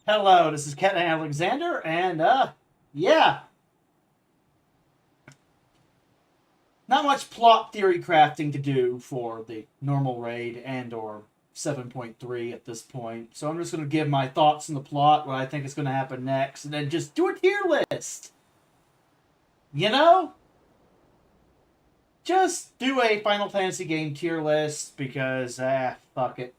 Hello, this is Ken Alexander, and yeah, not much plot theory crafting to do for the normal raid and or 7.3 at this point. So I'm just going to give my thoughts on the plot, what I think is going to happen next, and then just do a tier list. You know? Just do a Final Fantasy game tier list because, fuck it.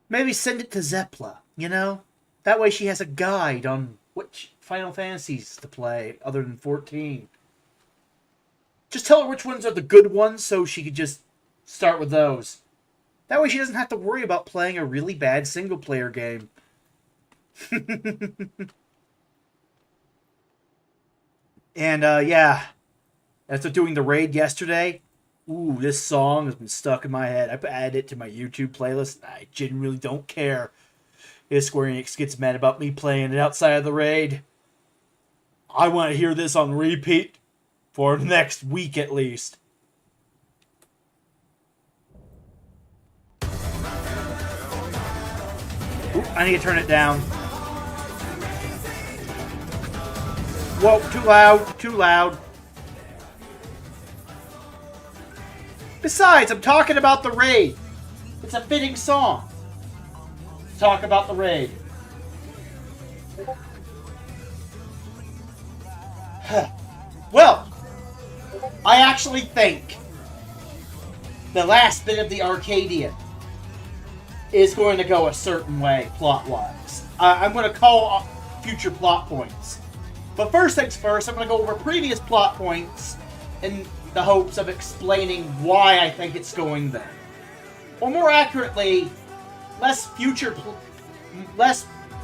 Maybe send it to Zepla, you know? That way she has a guide on which Final Fantasies to play other than 14. Just tell her which ones are the good ones so she could just start with those. That way she doesn't have to worry about playing a really bad single player game. And yeah, after doing the raid yesterday, ooh, this song has been stuck in my head. I added it to my YouTube playlist. I genuinely don't care if Square Enix gets mad about me playing it outside of the raid. I want to hear this on repeat for the next week at least. Ooh, I need to turn it down. Whoa, too loud, too loud. Besides, I'm talking about the raid. It's a fitting song. Talk about the raid. Well, I actually think the last bit of the Arcadian is going to go a certain way, plot-wise. I'm going to call future plot points. But first things first, I'm going to go over previous plot points in the hopes of explaining why I think it's going there. Or more accurately, less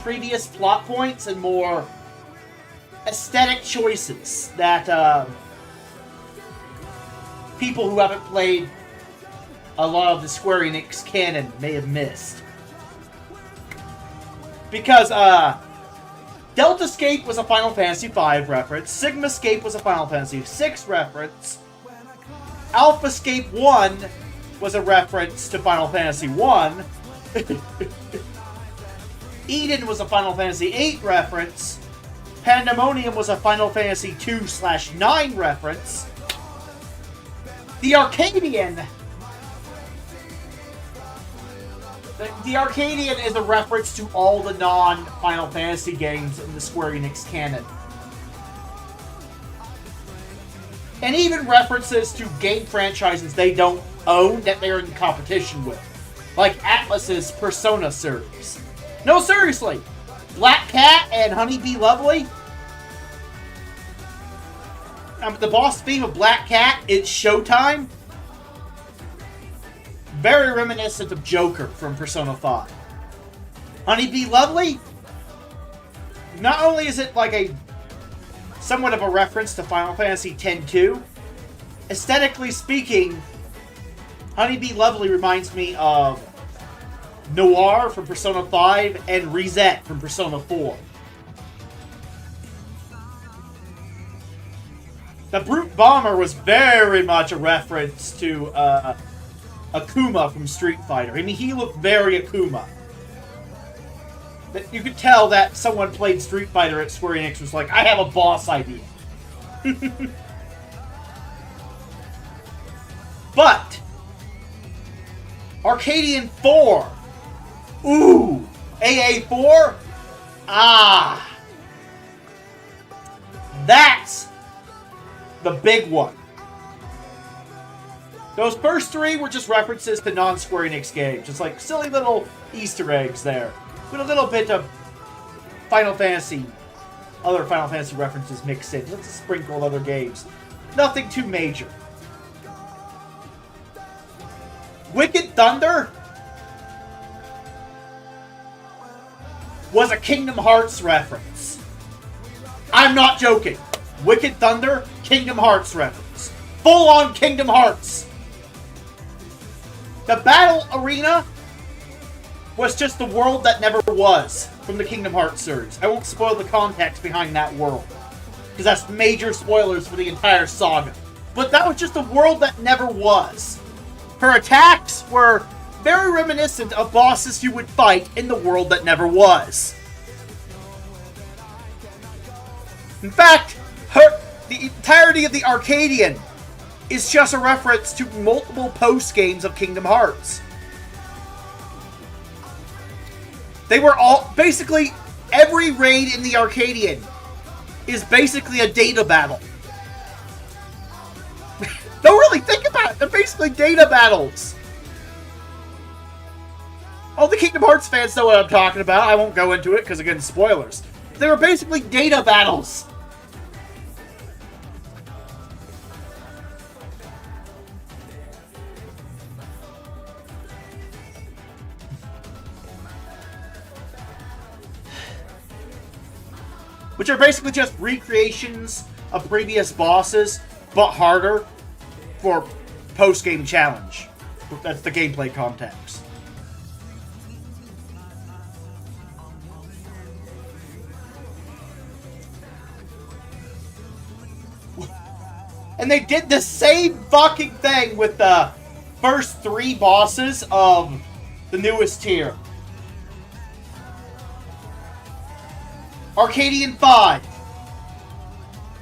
previous plot points and more aesthetic choices that people who haven't played a lot of the Square Enix canon may have missed. Because Deltascape was a Final Fantasy V reference, Sigmascape was a Final Fantasy VI reference, Alphascape 1 was a reference to Final Fantasy 1, Eden was a Final Fantasy VIII reference, Pandemonium was a Final Fantasy 2/9 reference, the Arcadian... The Arcadian is a reference to all the non-Final Fantasy games in the Square Enix canon. And even references to game franchises they don't own that they're in competition with. Like Atlus's Persona series. No, seriously! Black Cat and Honeybee Lovely? The boss theme of Black Cat is Showtime. Very reminiscent of Joker from Persona 5. Honeybee Lovely? Not only is it like a somewhat of a reference to Final Fantasy X-2, aesthetically speaking, Honeybee Lovely reminds me of Noir from Persona 5 and Reset from Persona 4. The Brute Bomber was very much a reference to Akuma from Street Fighter. I mean, he looked very Akuma. You could tell that someone played Street Fighter at Square Enix was like, I have a boss idea. But Arcadian 4. Ooh. AA4? Ah. That's the big one. Those first three were just references to non-Square Enix games. Just like silly little Easter eggs there. With a little bit of Final Fantasy, other Final Fantasy references mixed in. Just a sprinkle of other games. Nothing too major. Wicked Thunder was a Kingdom Hearts reference. I'm not joking. Wicked Thunder, Kingdom Hearts reference. Full-on Kingdom Hearts. The battle arena was just the world that never was from the Kingdom Hearts series. I won't spoil the context behind that world, because that's major spoilers for the entire saga. But that was just a world that never was. Her attacks were very reminiscent of bosses you would fight in the world that never was. In fact, the entirety of the Arcadian is just a reference to multiple post-games of Kingdom Hearts. They were all... Basically, every raid in the Arcadian is basically a data battle. Don't really think about it. They're basically data battles. All the Kingdom Hearts fans know what I'm talking about. I won't go into it because, again, spoilers. They were basically data battles. Which are basically just recreations of previous bosses, but harder for post-game challenge. That's the gameplay context. And they did the same fucking thing with the first 3 bosses of the newest tier. Arcadian 5.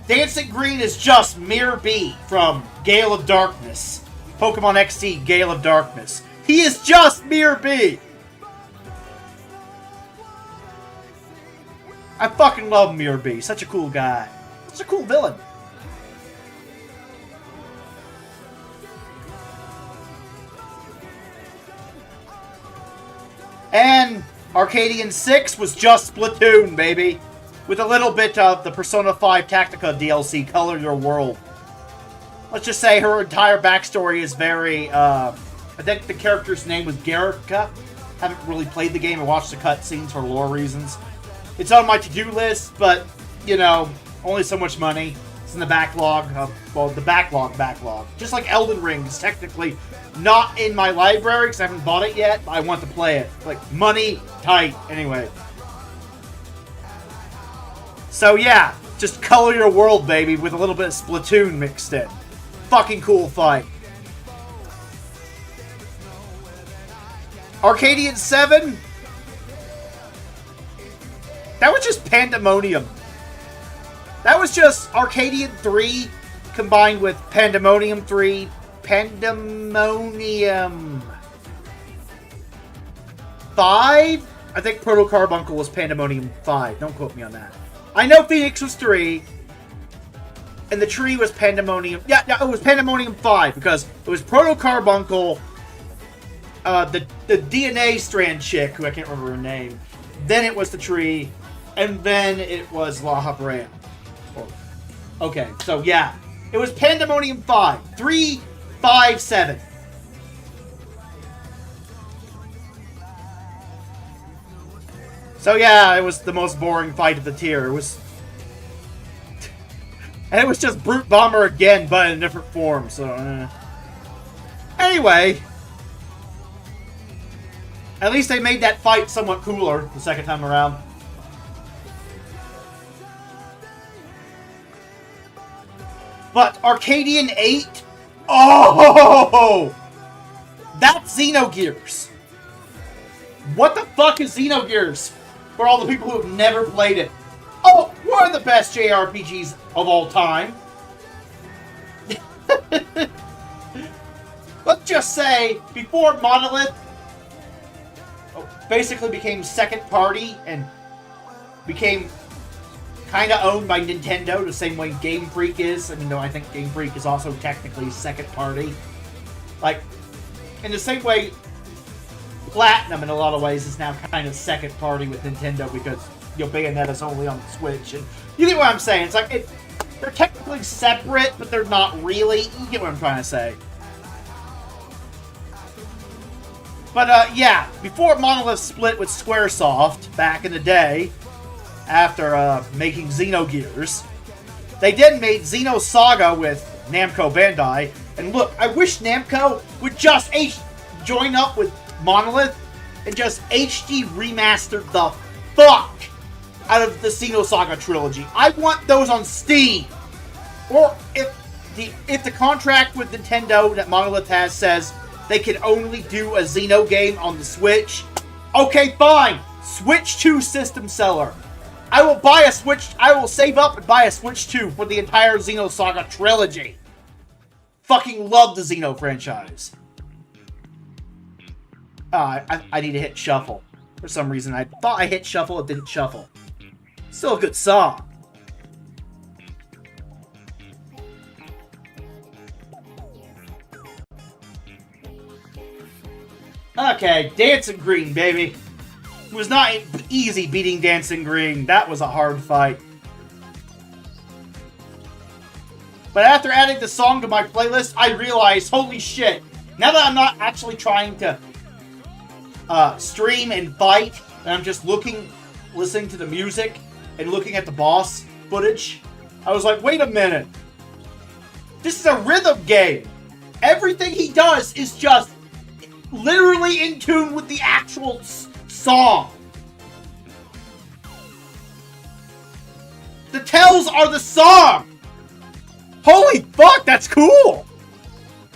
Dancing Green is just Mirror B from Gale of Darkness. Pokemon XD Gale of Darkness. He is just Mirror B. I fucking love Mirror B. Such a cool guy. Such a cool villain. And Arcadian 6 was just Splatoon, baby. With a little bit of the Persona 5 Tactica DLC, Color Your World. Let's just say her entire backstory is very, I think the character's name was Garrica. Haven't really played the game or watched the cutscenes for lore reasons. It's on my to-do list, but, you know, only so much money. It's in the backlog well, the backlog. Just like Elden Ring is technically not in my library because I haven't bought it yet, but I want to play it. Like, money tight. Anyway. So, yeah. Just Color Your World, baby, with a little bit of Splatoon mixed in. Fucking cool fight. Arcadian 7. That was just Pandemonium. That was just Arcadian 3 combined with Pandemonium 3. Pandemonium 5? I think Proto Carbuncle was Pandemonium 5. Don't quote me on that. I know Phoenix was 3. And the tree was Pandemonium. Yeah, it was Pandemonium 5 because it was Proto Carbuncle, the DNA strand chick, who I can't remember her name. Then it was the tree. And then it was La Habrea. Okay, so yeah. It was Pandemonium 5. 3, 5, 7. So yeah, it was the most boring fight of the tier. It was... And it was just Brute Bomber again, but in a different form, so... Anyway. At least they made that fight somewhat cooler the second time around. But Arcadian 8? Oh! That's Xenogears. What the fuck is Xenogears? For all the people who have never played it. Oh, one of the best JRPGs of all time. Let's just say, before Monolith basically became second party and became kind of owned by Nintendo the same way Game Freak is. I mean, though I think Game Freak is also technically second party. Like, in the same way, Platinum in a lot of ways is now kind of second party with Nintendo because, you know, Bayonetta's only on the Switch. And you get what I'm saying? It's like, they're technically separate, but they're not really. You get what I'm trying to say. But, yeah, before Monolith split with Squaresoft back in the day, after making Xenogears, they then made Xenosaga with Namco Bandai. And look, I wish Namco would just join up with Monolith and just HD remaster the fuck out of the Xenosaga trilogy. I want those on Steam. Or if the contract with Nintendo that Monolith has says they can only do a Xeno game on the Switch. Okay, fine. Switch 2 system seller. I will buy a Switch. I will save up and buy a Switch 2 for the entire Xenosaga trilogy. Fucking love the Xeno franchise. I need to hit shuffle. For some reason, I thought I hit shuffle, it didn't shuffle. Still a good song. Okay, Dancing Green, baby. It was not easy beating Dancing Green. That was a hard fight. But after adding the song to my playlist, I realized, holy shit, now that I'm not actually trying to stream and fight, and I'm just listening to the music and looking at the boss footage, I was like, wait a minute. This is a rhythm game. Everything he does is just literally in tune with the actual song. The tells are the song. Holy fuck, that's cool.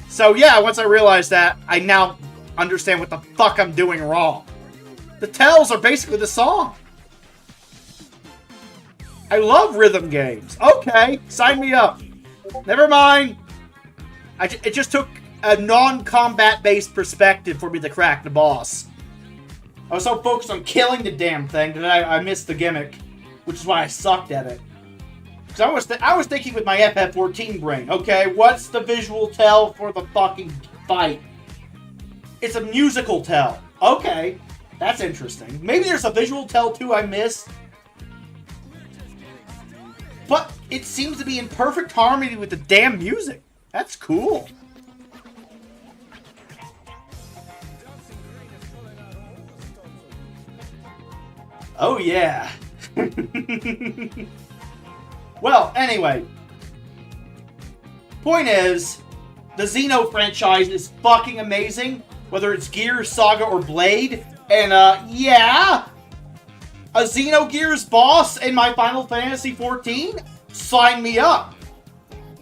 So yeah, once I realized that, I now understand what the fuck I'm doing wrong. The tells are basically the song. I love rhythm games. Okay, sign me up. Never mind. It just took a non-combat based perspective for me to crack the boss. I was so focused on killing the damn thing that I missed the gimmick, which is why I sucked at it. Because I was thinking with my FF14 brain, okay, what's the visual tell for the fucking fight? It's a musical tell. Okay, that's interesting. Maybe there's a visual tell too I missed. But it seems to be in perfect harmony with the damn music. That's cool. Oh yeah. Well, anyway. Point is, the Xeno franchise is fucking amazing. Whether it's Gears, Saga, or Blade. And, yeah. A Xenogears boss in my Final Fantasy XIV? Sign me up.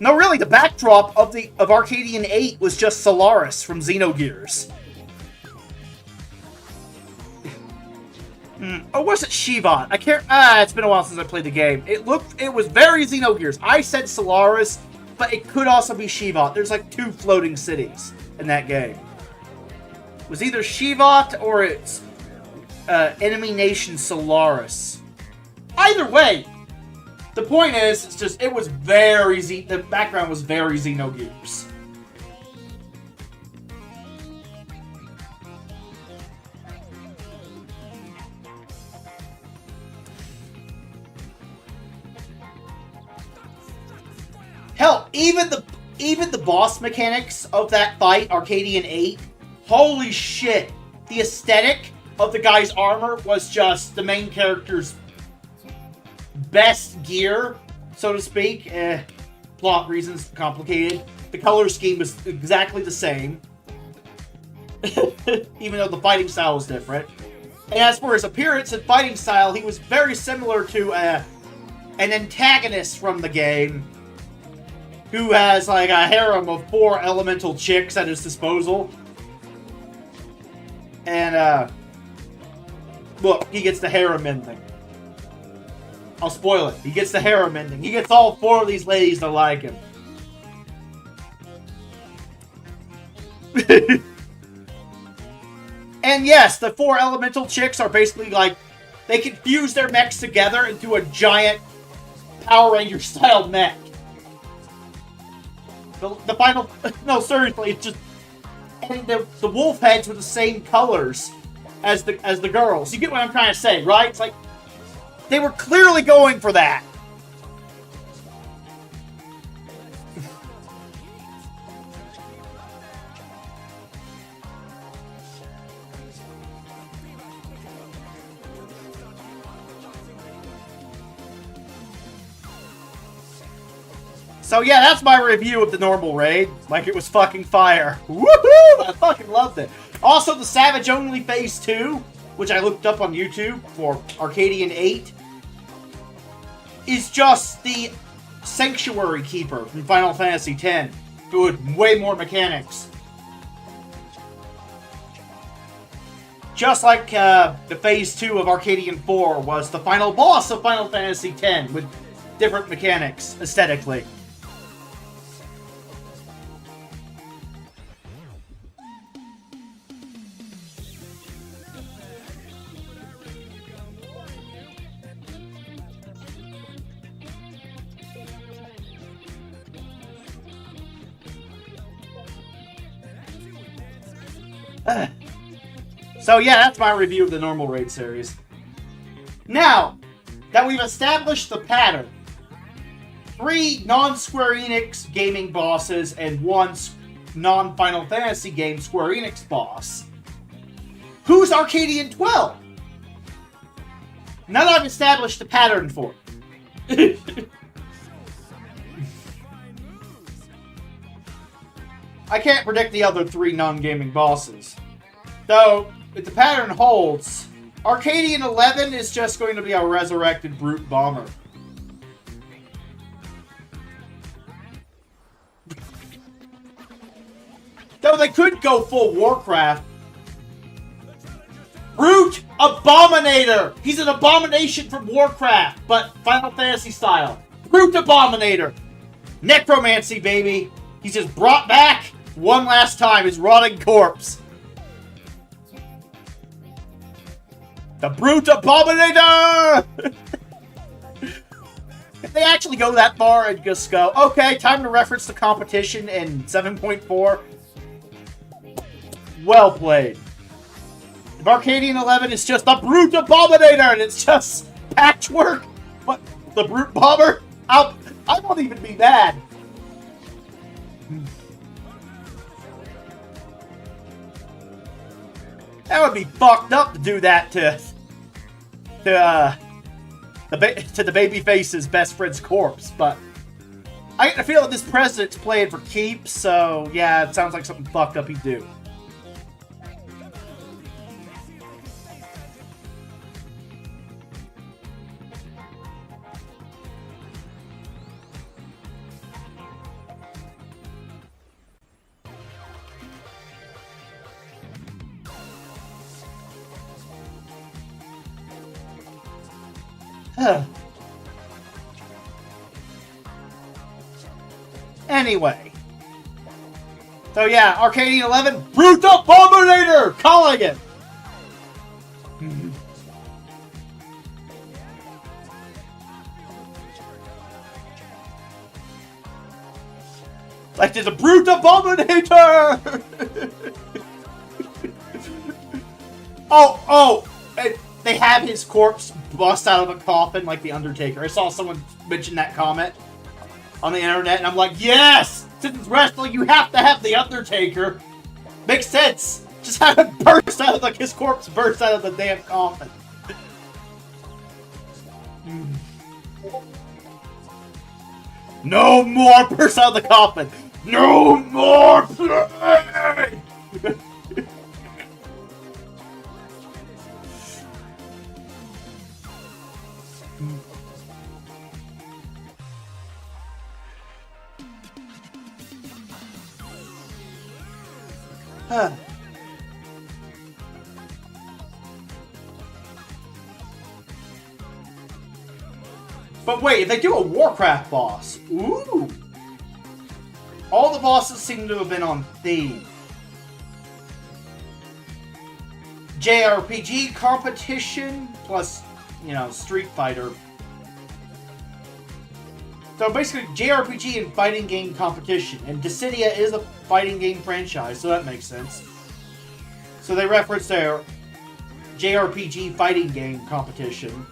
No, really, the backdrop of Arcadian 8 was just Solaris from Xenogears. Or was it Shivat? I can't. It's been a while since I played the game. It was very Xenogears. I said Solaris, but it could also be Shivat. There's like 2 floating cities in that game. It was either Shivat or it's Enemy Nation Solaris. Either way, the point is, it was very the background was very Xenogears. Hell, even the boss mechanics of that fight, Arcadian 8, holy shit. The aesthetic of the guy's armor was just the main character's best gear, so to speak. Plot reasons, complicated. The color scheme was exactly the same. Even though the fighting style was different. And as for his appearance and fighting style, he was very similar to an antagonist from the game who has like a harem of 4 elemental chicks at his disposal. And, look, he gets the harem ending. I'll spoil it. He gets the harem ending. He gets all 4 of these ladies to like him. And yes, the 4 elemental chicks are basically like, they can fuse their mechs together into a giant Power Ranger style mech. The final, no, seriously, it's just, and the wolf heads were the same colors as the girls. You get what I'm trying to say, right? It's like, they were clearly going for that. So yeah, that's my review of the normal raid. Like, it was fucking fire. Woohoo! I fucking loved it. Also, the Savage Only Phase 2, which I looked up on YouTube for Arcadian 8, is just the Sanctuary Keeper from Final Fantasy X, but with way more mechanics. Just like the Phase 2 of Arcadian 4 was the final boss of Final Fantasy X with different mechanics, aesthetically. So yeah, that's my review of the normal raid series. Now that we've established the pattern, 3 non-Square Enix gaming bosses and 1 non-Final Fantasy game Square Enix boss. Who's Arcadian 12? Now that I've established the pattern for it. I can't predict the other 3 non-gaming bosses. Though, if the pattern holds, Arcadian 11 is just going to be a resurrected brute bomber. Though they could go full Warcraft. Brute Abominator! He's an abomination from Warcraft, but Final Fantasy style. Brute Abominator! Necromancy, baby! He's just brought back one last time, his rotting corpse. The Brute Abominator! If they actually go that far and just go, okay, time to reference the competition in 7.4. Well played. If Arcadian 11 is just the Brute Abominator and it's just patchwork, but the Brute Bomber, I won't even be mad. That would be fucked up to do that to the babyface's best friend's corpse, but I get the feeling this president's playing for keeps, so yeah, it sounds like something fucked up he'd do. Anyway. So yeah, Arcadian 11, Brute Abominator! Calling it! Like there's a Brute Abominator! oh! They have his corpse bust out of a coffin like The Undertaker. I saw someone mention that comment on the internet, and I'm like, yes! Since it's wrestling, you have to have The Undertaker. Makes sense. Just have it burst out of, like, his corpse burst out of the damn coffin. No more burst out of the coffin! No more play! But wait, if they do a Warcraft boss, ooh! All the bosses seem to have been on theme. JRPG competition plus, you know, Street Fighter. So basically, JRPG and fighting game competition. And Dissidia is a fighting game franchise, so that makes sense. So they reference their JRPG fighting game competition.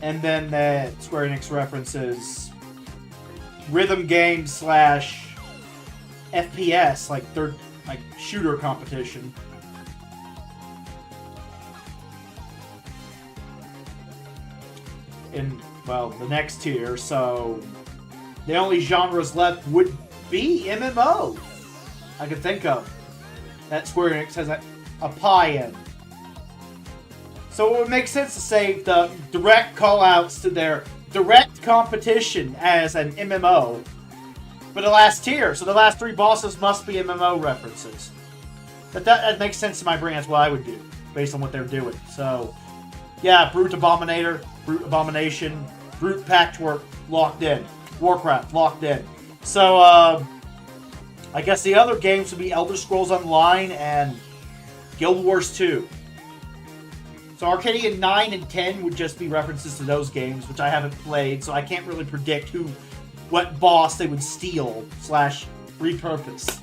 And then Square Enix references rhythm game slash FPS, like shooter competition. In, well, the next tier, so the only genres left would be MMO I could think of that Square Enix has a pie in. So it would make sense to save the direct call-outs to their direct competition as an MMO for the last tier. So the last 3 bosses must be MMO references. That makes sense to my brain. That's what I would do, based on what they're doing. So, yeah, Brute Abominator, Brute Abomination, Brute Patchwork, locked in. Warcraft, locked in. So, I guess the other games would be Elder Scrolls Online and Guild Wars 2. So Arcadian 9 and 10 would just be references to those games, which I haven't played, so I can't really predict what boss they would steal / repurpose.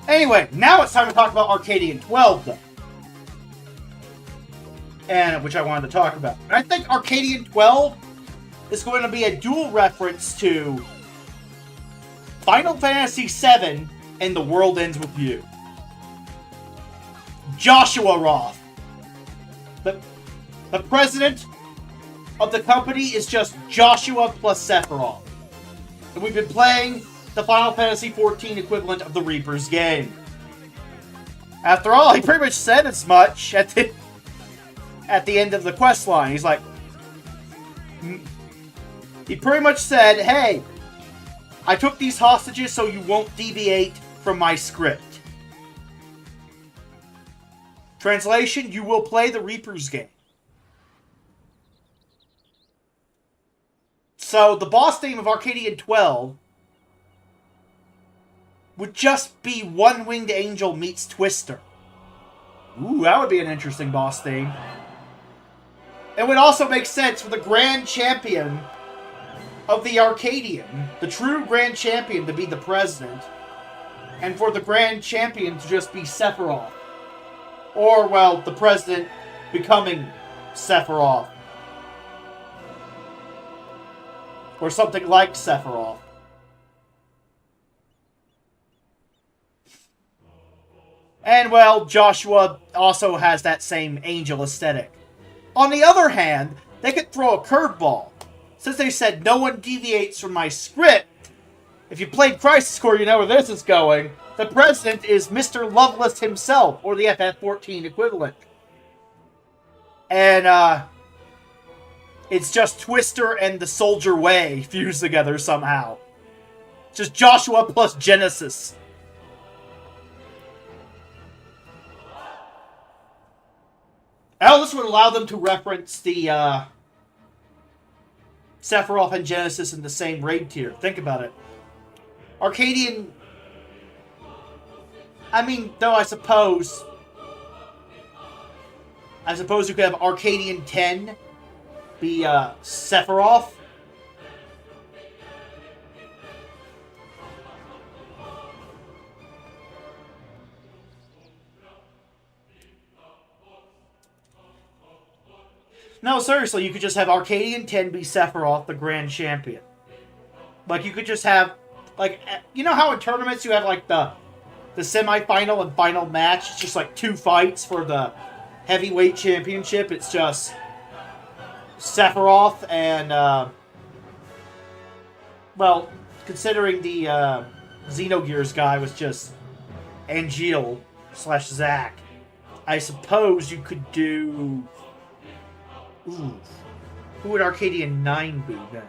Anyway, now it's time to talk about Arcadian 12, though. And which I wanted to talk about. And I think Arcadian 12 is going to be a dual reference to Final Fantasy VII and The World Ends With You. Joshua Roth. The president of the company is just Joshua plus Sephiroth. And we've been playing the Final Fantasy XIV equivalent of the Reaper's game. After all, he pretty much said as much at the end of the quest line. He's like, he pretty much said, hey, I took these hostages so you won't deviate from my script. Translation, you will play the Reaper's game. So the boss theme of Arcadian 12 would just be One-Winged Angel meets Twister. Ooh, that would be an interesting boss theme. It would also make sense for the Grand Champion of the Arcadian, the true Grand Champion, to be the president, and for the Grand Champion to just be Sephiroth. Or, well, the president becoming Sephiroth. Or something like Sephiroth. And, well, Joshua also has that same angel aesthetic. On the other hand, they could throw a curveball. Since they said no one deviates from my script, if you played Crisis Core, you know where this is going. The president is Mr. Loveless himself, or the FF14 equivalent. And, it's just Twister and the Soldier Way fused together somehow. Just Joshua plus Genesis. Now, this would allow them to reference the Sephiroth and Genesis in the same raid tier. Think about it. Arcadian... I mean, though I suppose you could have Arcadian 10 be Sephiroth. No, seriously, you could just have Arcadian 10 be Sephiroth, the Grand Champion. Like, you could just have, like, you know how in tournaments you have, like, the semi-final and final match? It's just, like, 2 fights for the heavyweight championship. It's just Sephiroth and, well, considering the Xenogears guy was just Angeal / Zack, I suppose you could do... Ooh. Who would Arcadian 9 be then?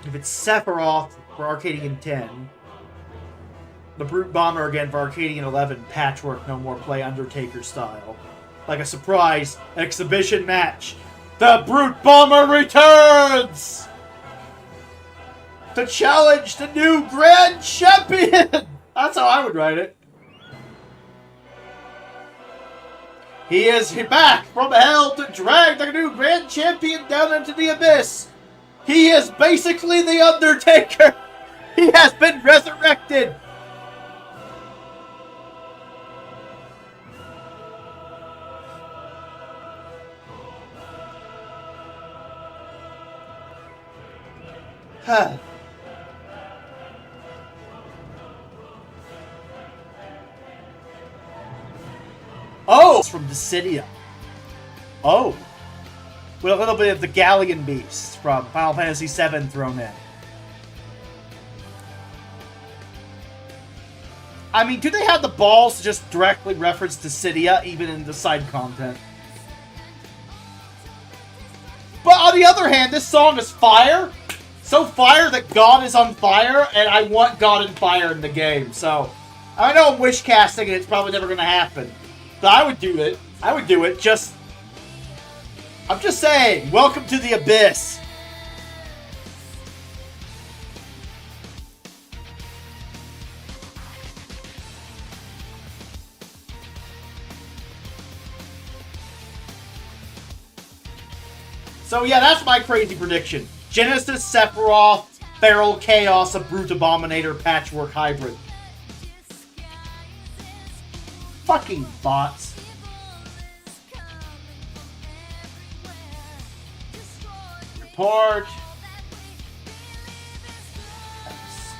If it's Sephiroth for Arcadian 10, the Brute Bomber again for Arcadian 11, Patchwork, no more play Undertaker style. Like a surprise exhibition match. The Brute Bomber returns! To challenge the new Grand Champion! That's how I would write it. He is back from hell to drag the new Grand Champion down into the abyss. He is basically the Undertaker. He has been resurrected. Oh, from Dissidia. Oh. With a little bit of the Galleon Beast from Final Fantasy VII thrown in. I mean, do they have the balls to just directly reference Dissidia, even in the side content? But on the other hand, this song is fire. So fire that God is on fire, and I want God and fire in the game. So, I know I'm wish casting, and it's probably never going to happen. But I would do it. I would do it. I'm just saying, welcome to the abyss. So yeah, that's my crazy prediction. Genesis, Sephiroth, Feral Chaos, a Brute Abominator patchwork hybrid. Fucking bots. Report.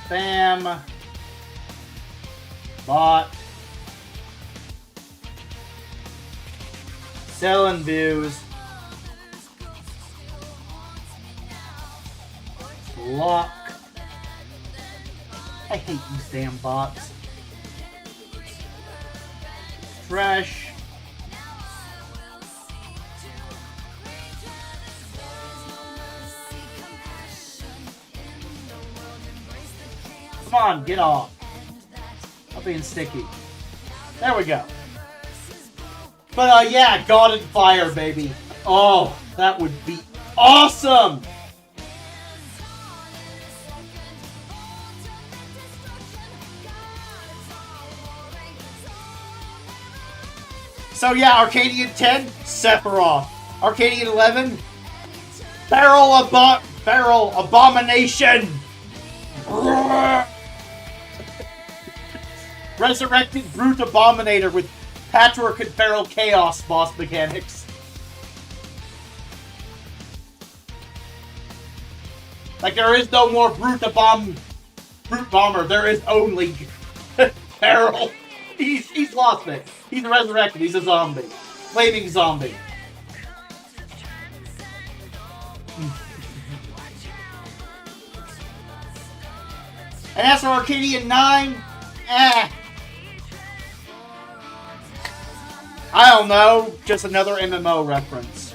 Spam. Bot. Selling views. Block. I hate these damn bots. Fresh. Come on, get off. I'm being sticky. There we go. But yeah, God and Fire, baby. Oh, that would be awesome! So yeah, Arcadian 10, Sephiroth. Arcadian 11, Feral Abomination. Resurrected Brute Abominator with Patchwork and Feral Chaos boss mechanics. Like there is no more Brute Bomber. There is only Feral. He's lost it. He's resurrected. He's a zombie. Flaming zombie. And as for Arcadian 9, I don't know. Just another MMO reference.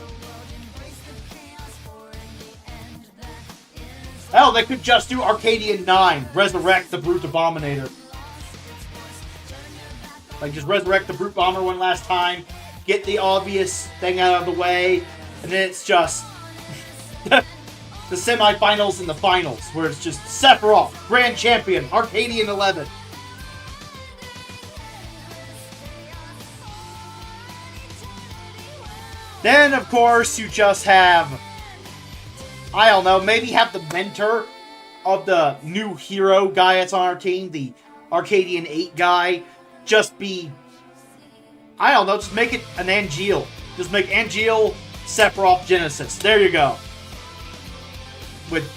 Hell, they could just do Arcadian 9. Resurrect the Brute Abominator. Like, just resurrect the Brute Bomber one last time, get the obvious thing out of the way, and then it's just the semifinals and the finals, where it's just Sephiroth, Grand Champion, Arcadian 11. Then, of course, you just have, I don't know, maybe have the mentor of the new hero guy that's on our team, the Arcadian 8 guy, just be, I don't know, just make it an Angeal. Just make Angeal, Sephiroth, Genesis. There you go. With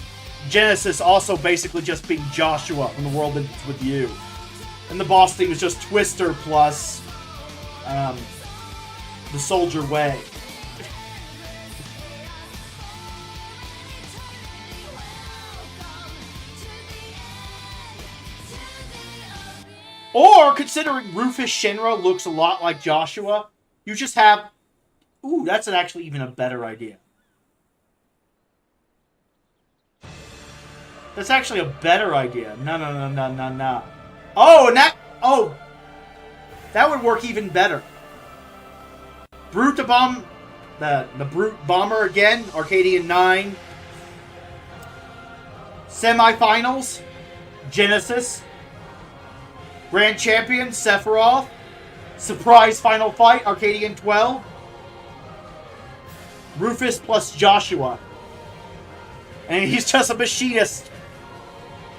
Genesis also basically just being Joshua from The World Ends With You. And the boss theme is just Twister plus the Soldier Way. Or, considering Rufus Shinra looks a lot like Joshua, you just have... Ooh, that's actually even a better idea. That's actually a better idea. No. Oh, and that... Oh! That would work even better. Brute Bomb... The Brute Bomber again. Arcadian 9. Semifinals. Genesis. Grand Champion, Sephiroth. Surprise Final Fight, Arcadian 12. Rufus plus Joshua. And he's just a machinist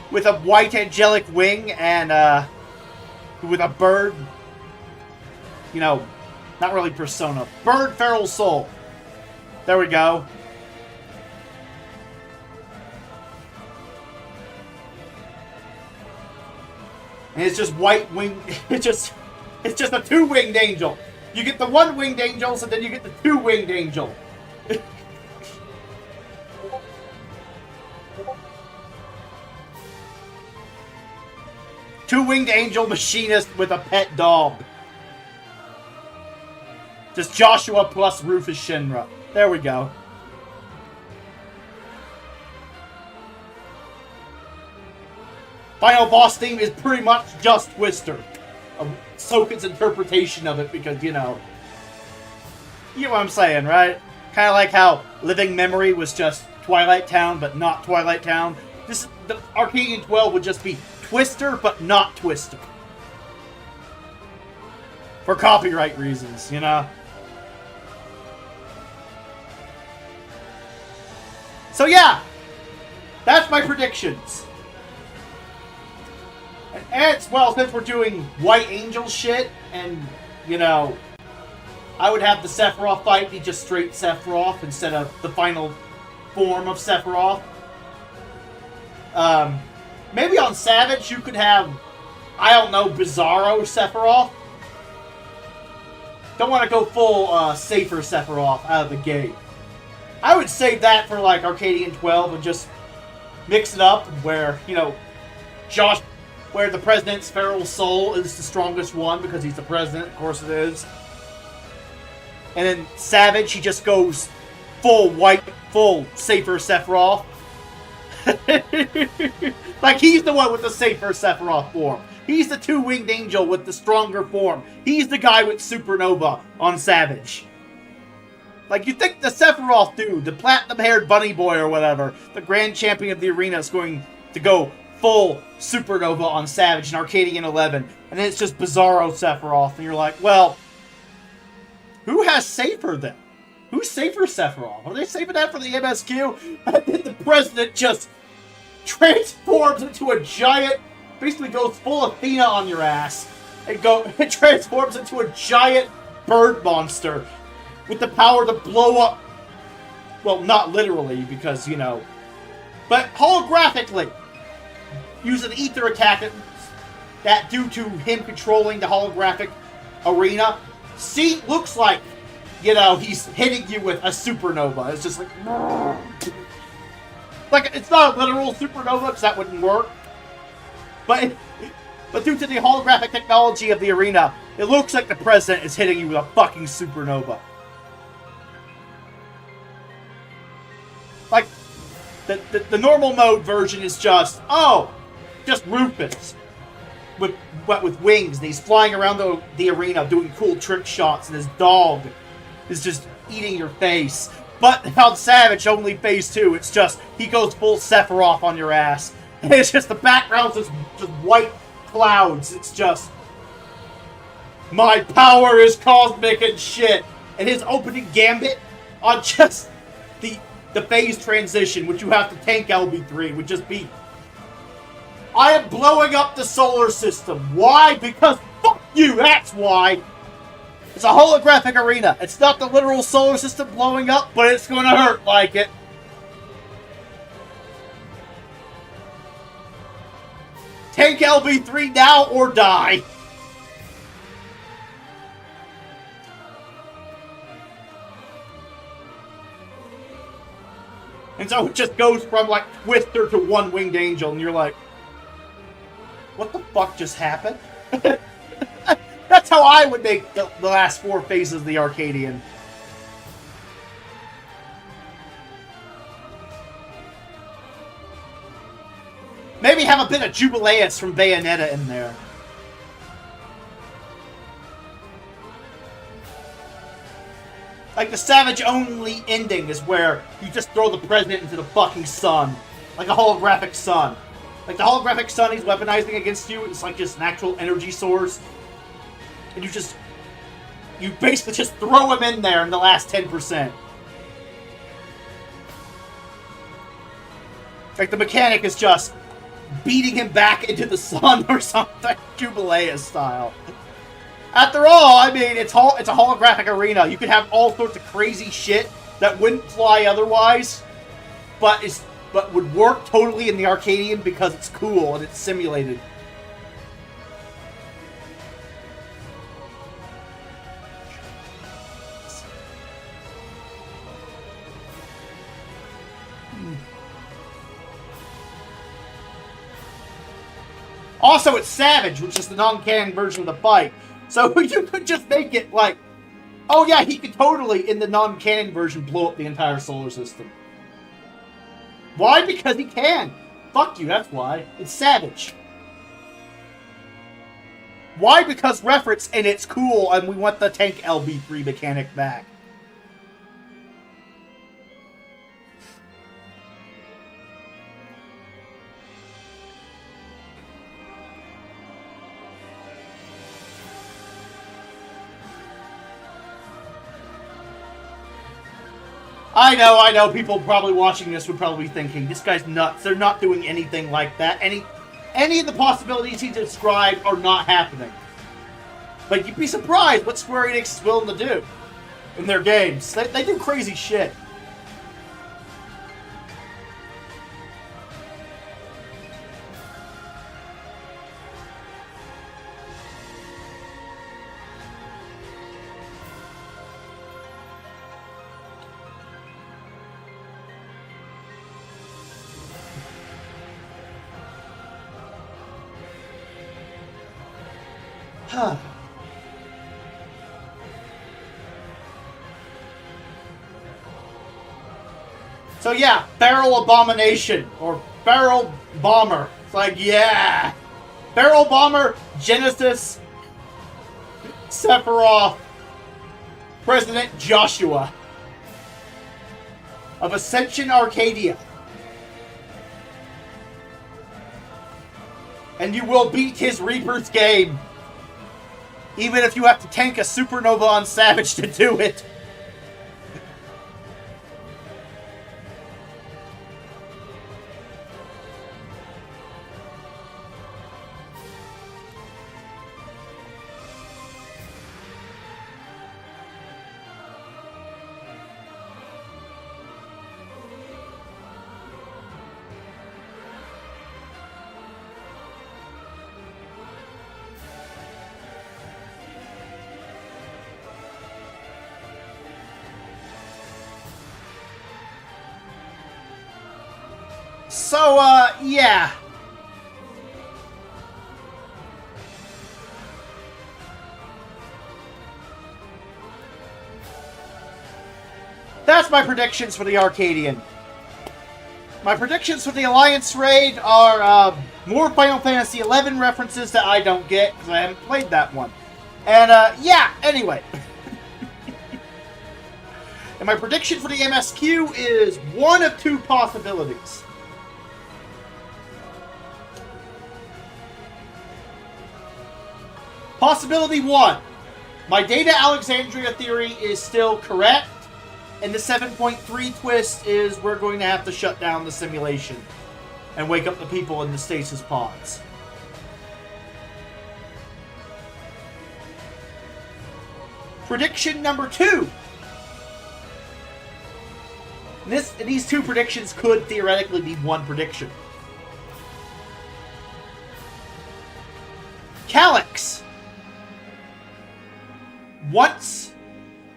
with a white angelic wing and with a bird. You know, not really persona. Bird Feral Soul. There we go. And it's just white wing. It's just a two-winged angel. You get the one winged angels, and then you get the two winged angel. Two winged angel machinist with a pet dog. Just Joshua plus Rufus Shinra. There we go. Final boss theme is pretty much just Twister. Soken's interpretation of it, because, you know what I'm saying, right? Kind of like how Living Memory was just Twilight Town, but not Twilight Town. The Arcadian 12 would just be Twister, but not Twister. For copyright reasons, you know? So yeah, that's my predictions. And, well, since we're doing White Angel shit, and, you know, I would have the Sephiroth fight be just straight Sephiroth instead of the final form of Sephiroth. Maybe on Savage you could have, I don't know, Bizarro Sephiroth. Don't want to go full safer Sephiroth out of the gate. I would save that for, like, Arcadian 12 and just mix it up where, you know, where the president's feral soul is the strongest one because he's the president, of course it is. And then Savage, he just goes full white, full safer Sephiroth. Like, he's the one with the safer Sephiroth form. He's the two-winged angel with the stronger form. He's the guy with Supernova on Savage. Like, you think the Sephiroth dude, the platinum-haired bunny boy or whatever, the grand champion of the arena, is going to go full Supernova on Savage in Arcadian 11, and then it's just Bizarro Sephiroth, and you're like, well, who has safer then? Who's safer Sephiroth? Are they saving that for the MSQ? And then the president just transforms into a giant, basically goes full Athena on your ass, and it transforms into a giant bird monster with the power to blow up, well, not literally, because, you know, but holographically. Use an ether attack that due to him controlling the holographic arena, looks like, you know, he's hitting you with a supernova. It's just like, it's not a literal supernova, because that wouldn't work. But due to the holographic technology of the arena, it looks like the president is hitting you with a fucking supernova. Like, the normal mode version is just Rufus with wings, and he's flying around the arena doing cool trick shots, and his dog is just eating your face. But on Savage, only phase 2, it's just, he goes full Sephiroth on your ass. And it's just, the background's just white clouds. It's just, my power is cosmic and shit. And his opening gambit on just the phase transition, which you have to tank LB3, would just be, I am blowing up the solar system. Why? Because fuck you, that's why. It's a holographic arena. It's not the literal solar system blowing up, but it's going to hurt like it. Tank LB3 now or die. And so it just goes from, like, Twister to one winged angel, and you're like, what the fuck just happened? That's how I would make the last 4 phases of the Arcadian. Maybe have a bit of Jubileus from Bayonetta in there. Like, the Savage-only ending is where you just throw the president into the fucking sun. Like a holographic sun. Like, the holographic sun he's weaponizing against you is like just an actual energy source. And you basically just throw him in there in the last 10%. Like, the mechanic is just beating him back into the sun or something, Jubileus style. After all, I mean, it's a holographic arena. You could have all sorts of crazy shit that wouldn't fly otherwise, but would work totally in the Arcadian because it's cool and it's simulated. Also, it's Savage, which is the non-canon version of the fight. So you could just make it like, oh yeah, he could totally, in the non-canon version, blow up the entire solar system. Why? Because he can. Fuck you, that's why. It's Savage. Why? Because reference, and it's cool, and we want the tank LB3 mechanic back. I know, people probably watching this would probably be thinking, this guy's nuts, they're not doing anything like that. Any of the possibilities he described are not happening. But you'd be surprised what Square Enix is willing to do in their games. They do crazy shit. So yeah, Barrel Abomination, or Barrel Bomber. It's like, yeah! Barrel Bomber, Genesis, Sephiroth, President Joshua of Ascension Arcadia. And you will beat his Reaper's game. Even if you have to tank a supernova on Savage to do it. So, yeah. That's my predictions for the Arcadian. My predictions for the Alliance Raid are more Final Fantasy XI references that I don't get, because I haven't played that one. And, yeah, anyway. And my prediction for the MSQ is one of two possibilities. Possibility 1. My Data Alexandria theory is still correct, and the 7.3 twist is we're going to have to shut down the simulation and wake up the people in the stasis pods. Prediction number 2. These two predictions could theoretically be one prediction. Calyx wants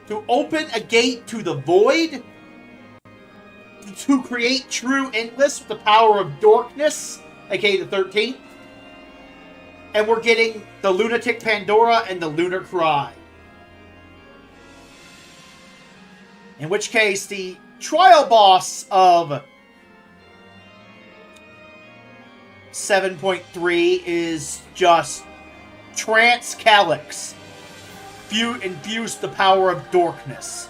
to open a gate to the void to create true Endless with the power of Dorkness, aka the 13th. And we're getting the Lunatic Pandora and the Lunar Cry. In which case, the trial boss of 7.3 is just Trance Calyx. Infuse the power of Dorkness.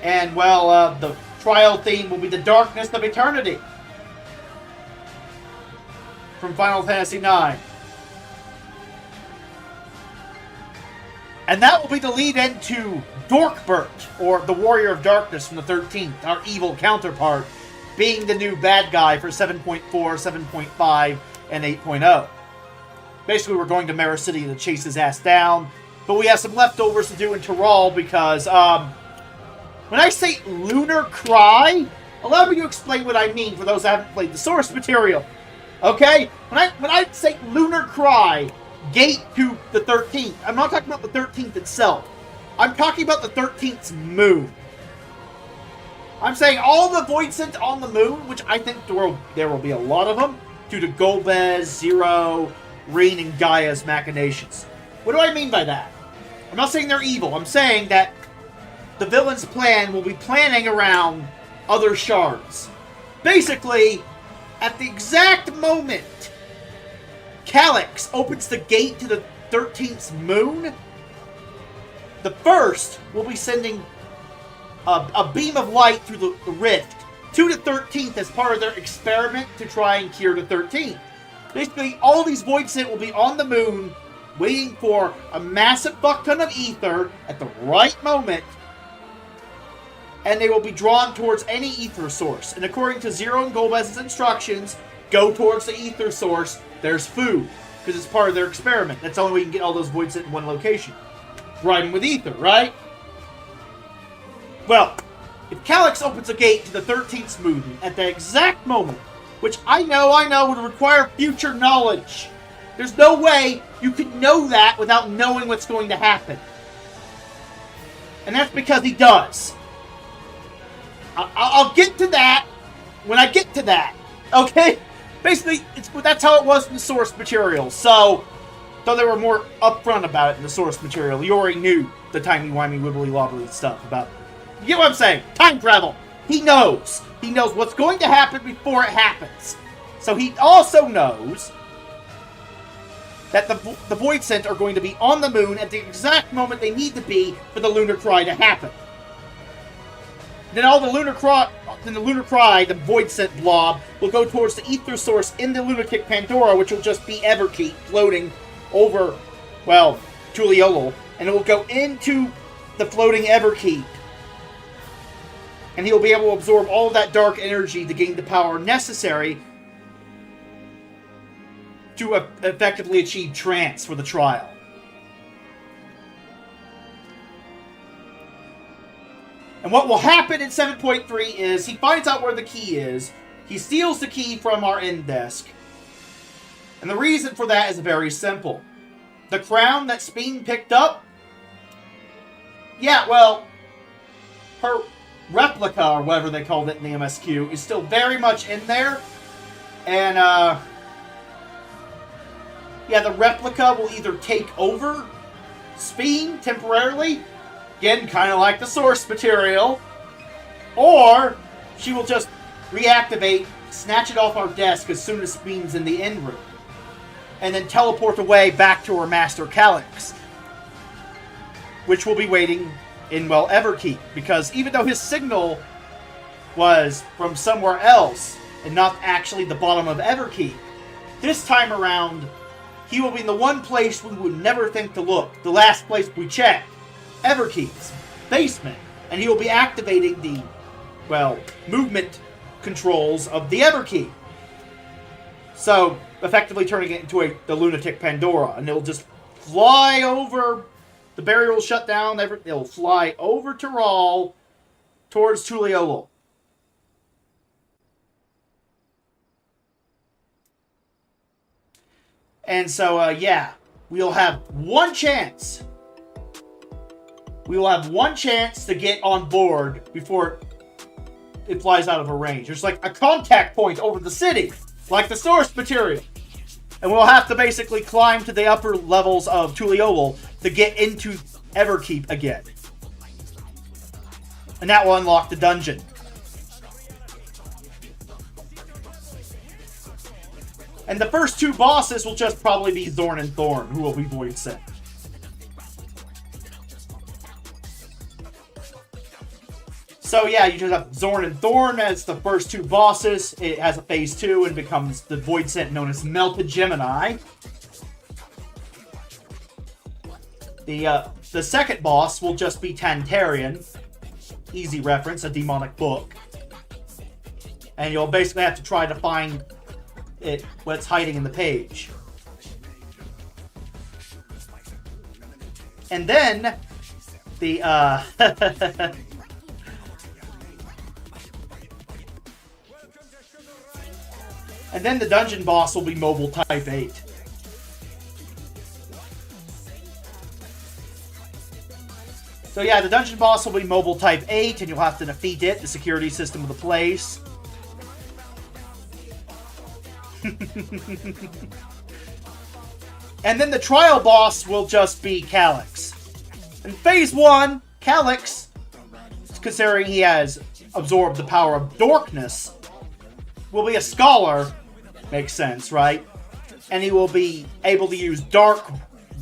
And, well, the trial theme will be the Darkness of Eternity from Final Fantasy IX. And that will be the lead into Dorkbert, or the Warrior of Darkness from the 13th, our evil counterpart, being the new bad guy for 7.4, 7.5, and 8.0. Basically, we're going to Mara City to chase his ass down, but we have some leftovers to do in Tyrol because, when I say Lunar Cry, allow me to explain what I mean for those that haven't played the source material. Okay? When I say Lunar Cry, gate to the 13th, I'm not talking about the 13th itself. I'm talking about the 13th's move. I'm saying all the Voidsent on the moon, which I think there will be a lot of them, due to Golbez, Zero, Rain, and Gaia's machinations. What do I mean by that? I'm not saying they're evil. I'm saying that the villain's plan will be planning around other shards. Basically, at the exact moment Calyx opens the gate to the 13th moon, the First will be sending a beam of light through the rift to the 13th as part of their experiment to try and cure the 13th. Basically, all these Voidsent will be on the moon waiting for a massive fuck ton of ether at the right moment, and they will be drawn towards any ether source. And according to Zero and Golbez's instructions, go towards the ether source. There's food, because it's part of their experiment. That's the only way you can get all those Voidsent in one location. Riding with ether, right? Well, if Calyx opens a gate to the 13th moon at the exact moment, which I know would require future knowledge. There's no way you could know that without knowing what's going to happen. And that's because he does. I'll get to that when I get to that. Okay? Basically, that's how it was in the source material. So, though they were more upfront about it in the source material, you already knew the timey-wimey, wibbly-wobbly stuff about it. You get what I'm saying? Time travel. He knows. He knows what's going to happen before it happens. So he also knows that the Voidsent are going to be on the moon at the exact moment they need to be for the Lunar Cry to happen. Then the Lunar Cry, the Voidsent blob, will go towards the ether source in the Lunatic Pandora, which will just be Everkeep floating over, well, Tuliyollal, and it will go into the floating Everkeep. And he'll be able to absorb all of that dark energy to gain the power necessary to effectively achieve trance for the trial. And what will happen in 7.3 is he finds out where the key is, he steals the key from our end desk, and the reason for that is very simple. The crown that Speen picked up, yeah, well, her replica, or whatever they called it in the MSQ, is still very much in there, and, yeah, the replica will either take over Speen temporarily, again, kind of like the source material, or she will just reactivate, snatch it off our desk as soon as Speen's in the end room, and then teleport away back to her master Calyx, which will be waiting in, well, Everkeep, because even though his signal was from somewhere else and not actually the bottom of Everkeep, this time around he will be in the one place we would never think to look, the last place we checked, Everkeep's basement, and he will be activating the, well, movement controls of the Everkeep. So, effectively turning it into the Lunatic Pandora, and it'll just fly over, the barrier will shut down, it'll fly over Tural towards Tuliyollal. And so, yeah, we'll have one chance. We will have one chance to get on board before it flies out of our range. There's like a contact point over the city, like the source material. And we'll have to basically climb to the upper levels of Tuliyollal to get into Everkeep again. And that will unlock the dungeon. And the first two bosses will just probably be Zorn and Thorn, who will be Voidsent. So yeah, you just have Zorn and Thorn as the first two bosses. It has a phase 2 and becomes the Voidsent known as Melted Gemini. The second boss will just be Tantarian. Easy reference, a demonic book. And you'll basically have to try to find what's hiding in the page. And then the and then the dungeon boss will be Mobile Type 8. So So yeah, the dungeon boss will be mobile type 8, and you'll have to defeat it, the security system of the place. And then the trial boss will just be Calyx. In Phase 1, Calyx, considering he has absorbed the power of darkness, will be a scholar. Makes sense, right? And he will be able to use dark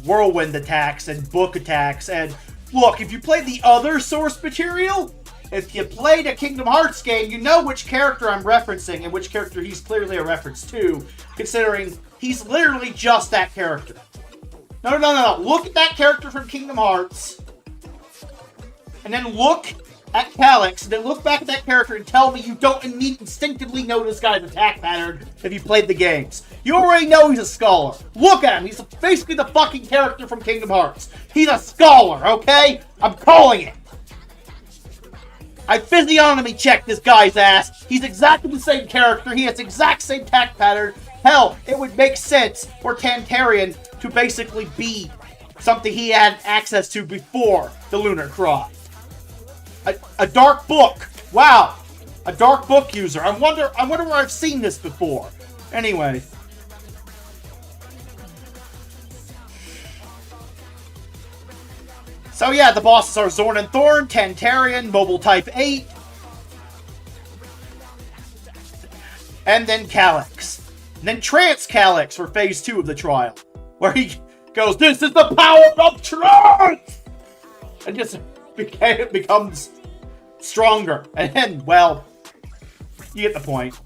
whirlwind attacks and book attacks. And look, if you played the other source material, if you played a Kingdom Hearts game, you know which character I'm referencing and which character he's clearly a reference to, considering he's literally just that character. No. Look at that character from Kingdom Hearts, and then look at Calyx, and then look back at that character and tell me you don't instinctively know this guy's attack pattern if you played the games. You already know he's a scholar. Look at him. He's basically the fucking character from Kingdom Hearts. He's a scholar, okay? I'm calling it. I physiognomy checked this guy's ass. He's exactly the same character. He has the exact same attack pattern. Hell, it would make sense for Tantarian to basically be something he had access to before the Lunar Cry. A dark book. Wow. A dark book user. I wonder where I've seen this before. Anyway. So yeah, the bosses are Zorn and Thorn, Tantarian, Mobile Type 8, and then Calyx. And then Trance Calyx for Phase 2 of the trial, where he goes, "This is the power of truth!" And just becomes stronger. And then, well, you get the point.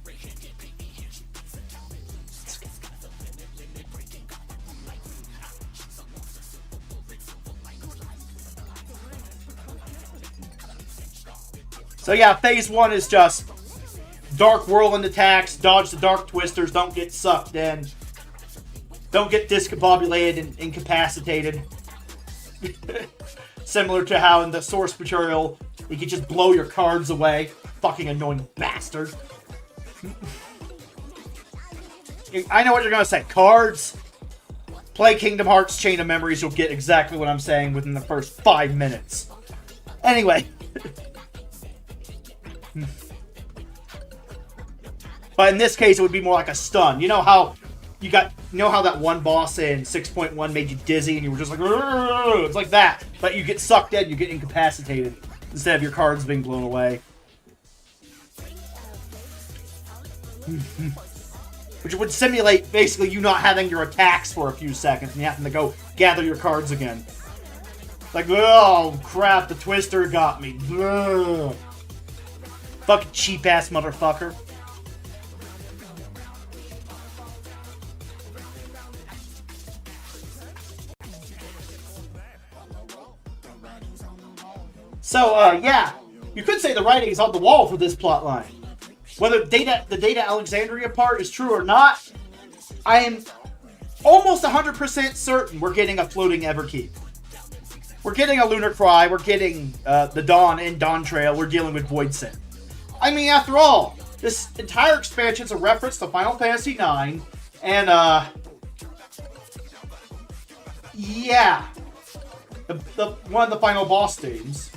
So yeah, Phase 1 is just dark whirlwind attacks, dodge the dark twisters, don't get sucked in, don't get discombobulated and incapacitated. Similar to how in the source material, you can just blow your cards away. Fucking annoying bastard. I know what you're gonna say. Cards? Play Kingdom Hearts Chain of Memories, you'll get exactly what I'm saying within the first 5 minutes. Anyway. But in this case, it would be more like a stun. You know how that one boss in 6.1 made you dizzy and you were just like, "Rrr!" It's like that. But you get sucked in, you get incapacitated instead of your cards being blown away. Which would simulate basically you not having your attacks for a few seconds and you having to go gather your cards again. Like, oh crap, the twister got me. Ugh. Fucking cheap ass motherfucker. So, yeah, you could say the writing is on the wall for this plotline. Whether the Data Alexandria part is true or not, I am almost 100% certain we're getting a floating Everkeep. We're getting a Lunar Cry, we're getting the Dawn in Dawn Trail, we're dealing with Voidsent. I mean, after all, this entire expansion is a reference to Final Fantasy IX, and, yeah, one of the final boss themes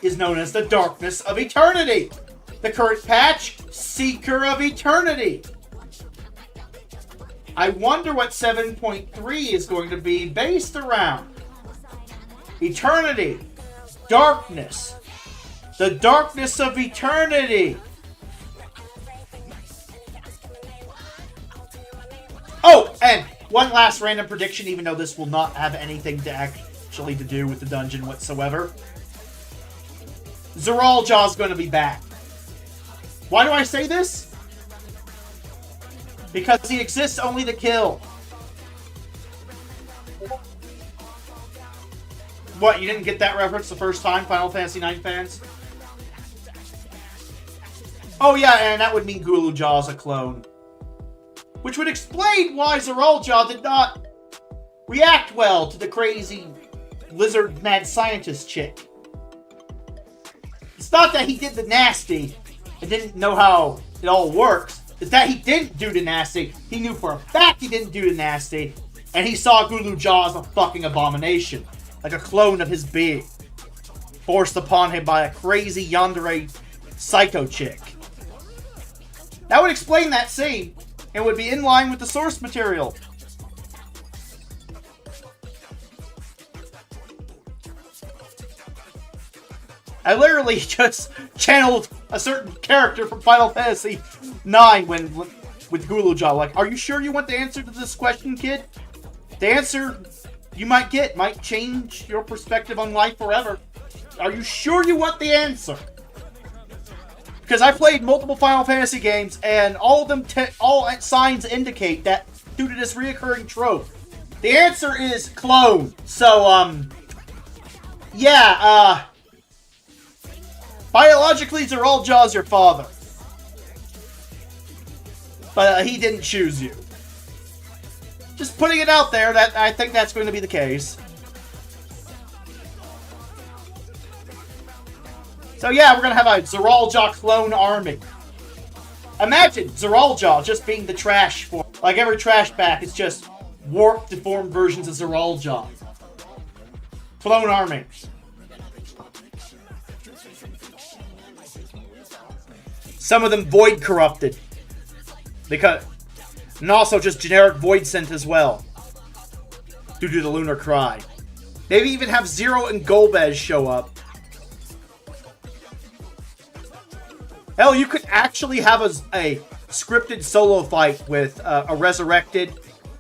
is known as the Darkness of Eternity. The current patch, Seeker of Eternity. I wonder what 7.3 is going to be based around. Eternity. Darkness. The Darkness of Eternity. Oh, and one last random prediction, even though this will not have anything to do with the dungeon whatsoever. Zoraal-Jaw's going to be back. Why do I say this? Because he exists only to kill. What, you didn't get that reference the first time, Final Fantasy IX fans? Oh yeah, and that would mean Gulool-Jaw's a clone. Which would explain why Zoraal-Jaw did not react well to the crazy lizard mad scientist chick. It's not that he did the nasty and didn't know how it all works. It's that he didn't do the nasty. He knew for a fact he didn't do the nasty, and he saw Gulool-Jaw as a fucking abomination. Like a clone of his being. forced upon him by a crazy yandere psycho chick. That would explain that scene, and would be in line with the source material. I literally just channeled a certain character from Final Fantasy IX with Guluja. Like, are you sure you want the answer to this question, kid? The answer you might get might change your perspective on life forever. Are you sure you want the answer? Because I played multiple Final Fantasy games, and all of them, all signs indicate that due to this reoccurring trope, the answer is clone. So, yeah, biologically, Zoraal-Ja's your father. But he didn't choose you. Just putting it out there, that I think that's going to be the case. So yeah, we're going to have a Zoraal-Ja clone army. Imagine Zoraal-Ja just being the trash form. Like every trash pack is just warped, deformed versions of Zoraal-Ja. Clone army. Some of them void corrupted. And also just generic void sent as well. Due to the Lunar Cry. Maybe even have Zero and Golbez show up. Hell, you could actually have a scripted solo fight with a resurrected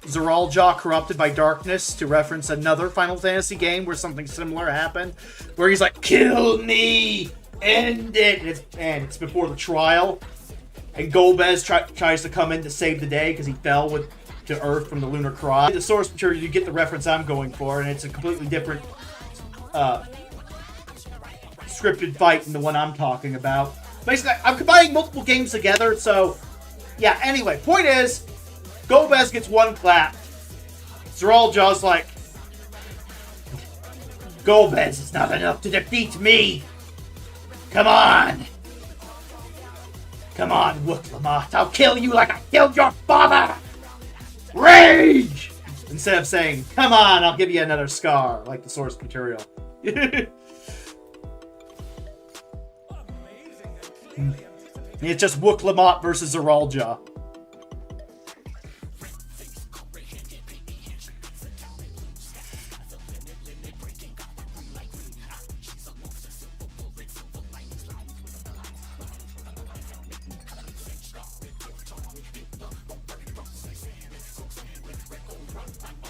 Zoraal-Ja corrupted by darkness to reference another Final Fantasy game where something similar happened. Where he's like, kill me! End it! And it's before the trial. And Golbez tries to come in to save the day because he fell to Earth from the Lunar Cry. The source material, you get the reference I'm going for, and it's a completely different scripted fight than the one I'm talking about. Basically, I'm combining multiple games together, so yeah, anyway, point is, Golbez gets one clap. Zoraal-Ja's like, Golbez is not enough to defeat me! Come on! Come on, Woot-Lamont, I'll kill you like I killed your father! Rage! Instead of saying, come on, I'll give you another scar, like the source material. It's just Woot-Lamont versus Zoraal-Ja.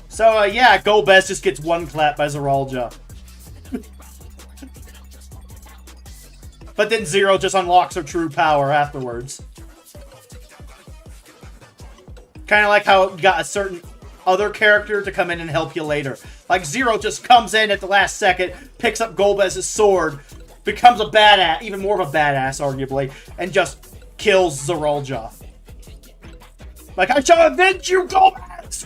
So, yeah, Golbez just gets one clap by Zoraal-Ja. But then Zero just unlocks her true power afterwards. Kind of like how you got a certain other character to come in and help you later. Like Zero just comes in at the last second, picks up Golbez's sword, becomes a badass, even more of a badass, arguably, and just kills Zoraal-Ja. Like, I shall avenge you, Golbez!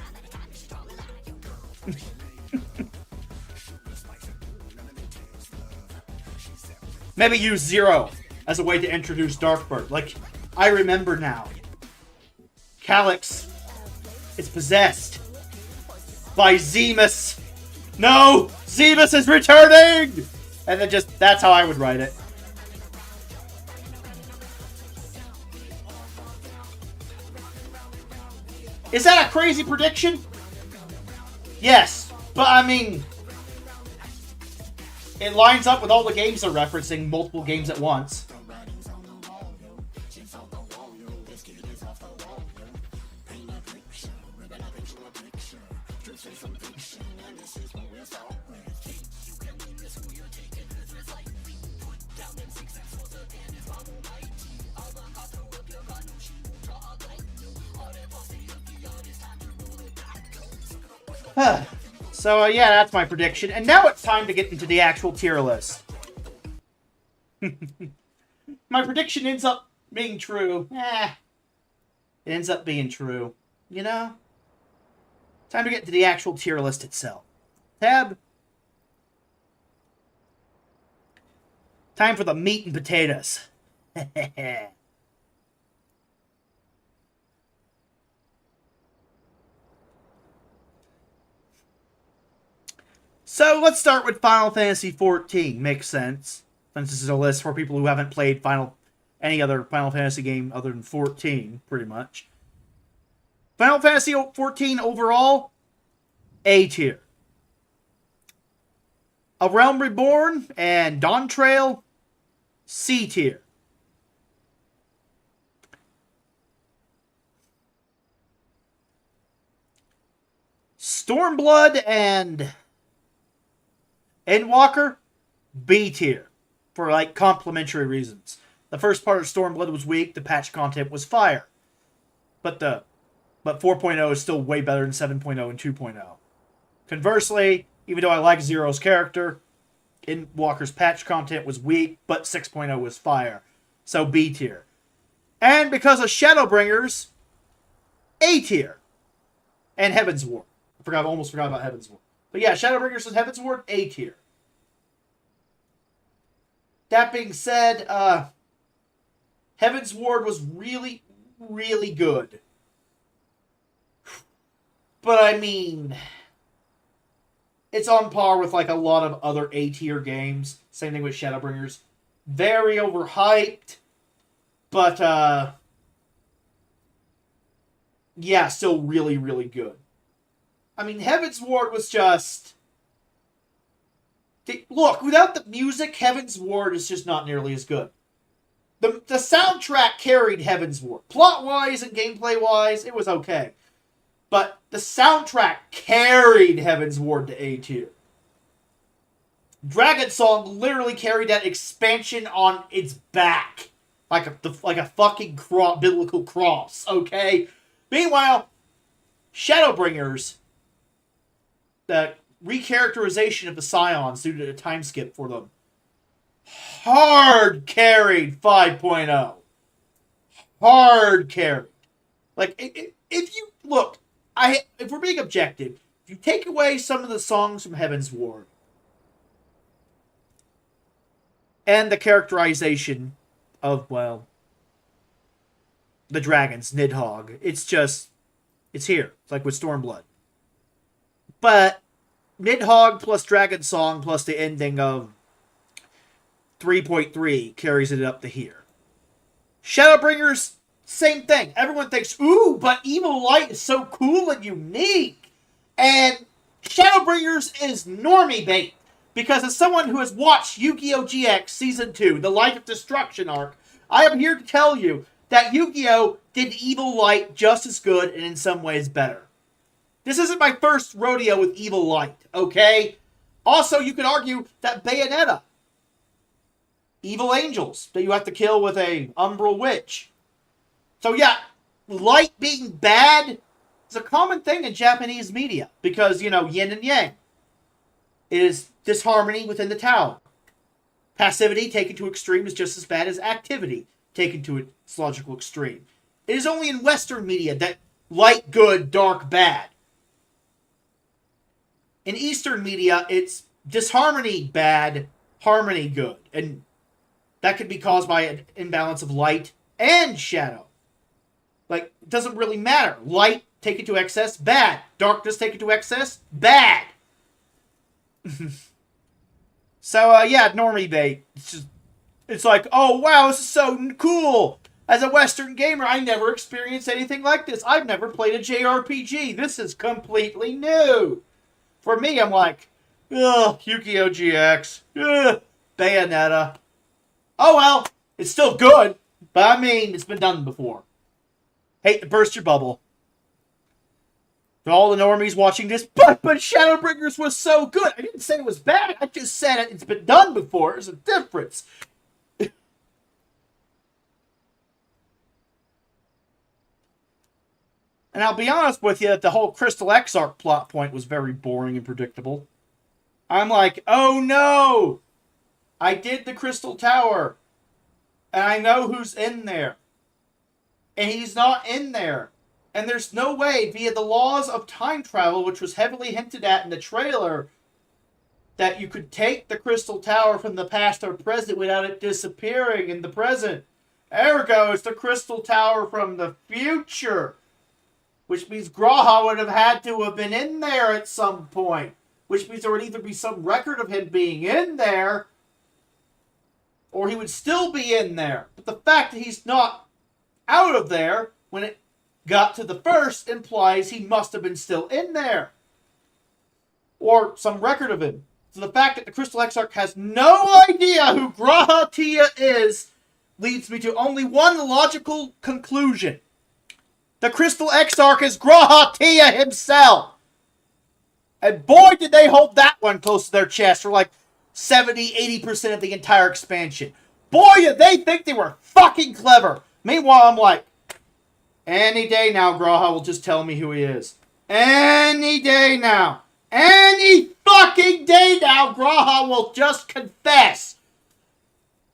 Maybe use Zero as a way to introduce Darkbird. Like, I remember now. Calyx is possessed by Zemus. No! Zemus is returning! And then just, that's how I would write it. Is that a crazy prediction? Yes, but I mean, it lines up with all the games they're referencing, multiple games at once. So, yeah, that's my prediction. And now it's time to get into the actual tier list. My prediction ends up being true. It ends up being true. You know? Time to get to the actual tier list itself. Tab. Time for the meat and potatoes. So let's start with Final Fantasy XIV. Makes sense, since this is a list for people who haven't played any other Final Fantasy game other than 14, pretty much. Final Fantasy XIV overall, A tier. A Realm Reborn and Dawntrail, C tier. Stormblood and Endwalker, B tier. For, like, complementary reasons. The first part of Stormblood was weak, the patch content was fire. But 4.0 is still way better than 7.0 and 2.0. Conversely, even though I like Zero's character, Endwalker's patch content was weak, but 6.0 was fire. So B tier. And because of Shadowbringers, A tier. And Heavensward. Almost forgot about Heavensward. But yeah, Shadowbringers and Heavensward, A tier. That being said, Heavensward was really, really good. But I mean, it's on par with like a lot of other A tier games. Same thing with Shadowbringers. Very overhyped, but yeah, still really, really good. I mean, Heavensward was just... Look, without the music, Heavensward is just not nearly as good. The soundtrack carried Heavensward. Plot-wise and gameplay-wise, it was okay. But the soundtrack carried Heavensward to A tier. Dragon Song literally carried that expansion on its back. Like a fucking biblical cross, okay? Meanwhile, Shadowbringers, the recharacterization of the Scions due to the time skip for them, hard carried 5.0. Hard carried. Like, if you look, if we're being objective, if you take away some of the songs from Heavensward and the characterization of, well, the dragons, Nidhogg, it's here. It's like with Stormblood. But Nidhogg plus Dragon Song plus the ending of 3.3 carries it up to here. Shadowbringers, same thing. Everyone thinks, ooh, but Evil Light is so cool and unique. And Shadowbringers is normie bait. Because as someone who has watched Yu-Gi-Oh! GX Season 2, the Life of Destruction arc, I am here to tell you that Yu-Gi-Oh! Did Evil Light just as good and in some ways better. This isn't my first rodeo with Evil Light, okay? Also, you could argue that Bayonetta, evil angels that you have to kill with a Umbral Witch. So yeah, light being bad is a common thing in Japanese media because, yin and yang. It is disharmony within the tower. Passivity taken to extreme is just as bad as activity taken to its logical extreme. It is only in Western media that light good, dark bad. In Eastern media, it's disharmony bad, harmony good. And that could be caused by an imbalance of light and shadow. Like, it doesn't really matter. Light taken to excess, bad. Darkness taken to excess, bad. So, yeah, normie bait. It's like, oh, wow, this is so cool. As a Western gamer, I never experienced anything like this. I've never played a JRPG. This is completely new. For me, I'm like, ugh, Yu-Gi-Oh! GX. Ugh, Bayonetta. Oh, well, it's still good. But, I mean, it's been done before. Hate to burst your bubble. For all the normies watching this, but Shadowbringers was so good. I didn't say it was bad. I just said it's been done before. There's a difference. And I'll be honest with you that the whole Crystal Exarch plot point was very boring and predictable. I'm like, oh no! I did the Crystal Tower. And I know who's in there. And he's not in there. And there's no way, via the laws of time travel, which was heavily hinted at in the trailer, that you could take the Crystal Tower from the past or present without it disappearing in the present. Ergo, it's the Crystal Tower from the future. Which means Graha would have had to have been in there at some point. which means there would either be some record of him being in there, or he would still be in there. But the fact that he's not out of there when it got to the first implies he must have been still in there. Or some record of him. So the fact that the Crystal Exarch has no idea who G'raha Tia is leads me to only one logical conclusion. The Crystal Exarch is G'raha Tia himself. And boy, did they hold that one close to their chest for like 70-80% of the entire expansion. Boy, did they think they were fucking clever. Meanwhile, I'm like, any day now, G'raha will just tell me who he is. Any day now. Any fucking day now, G'raha will just confess.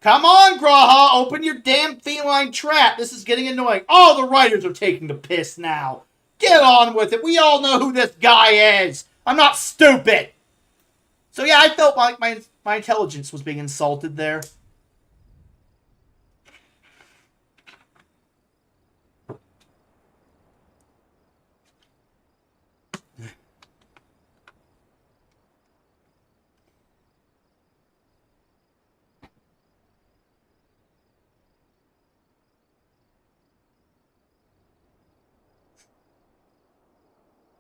Come on, G'raha, open your damn feline trap. This is getting annoying. Oh, the writers are taking the piss now. Get on with it. We all know who this guy is. I'm not stupid. So yeah, I felt like my intelligence was being insulted there.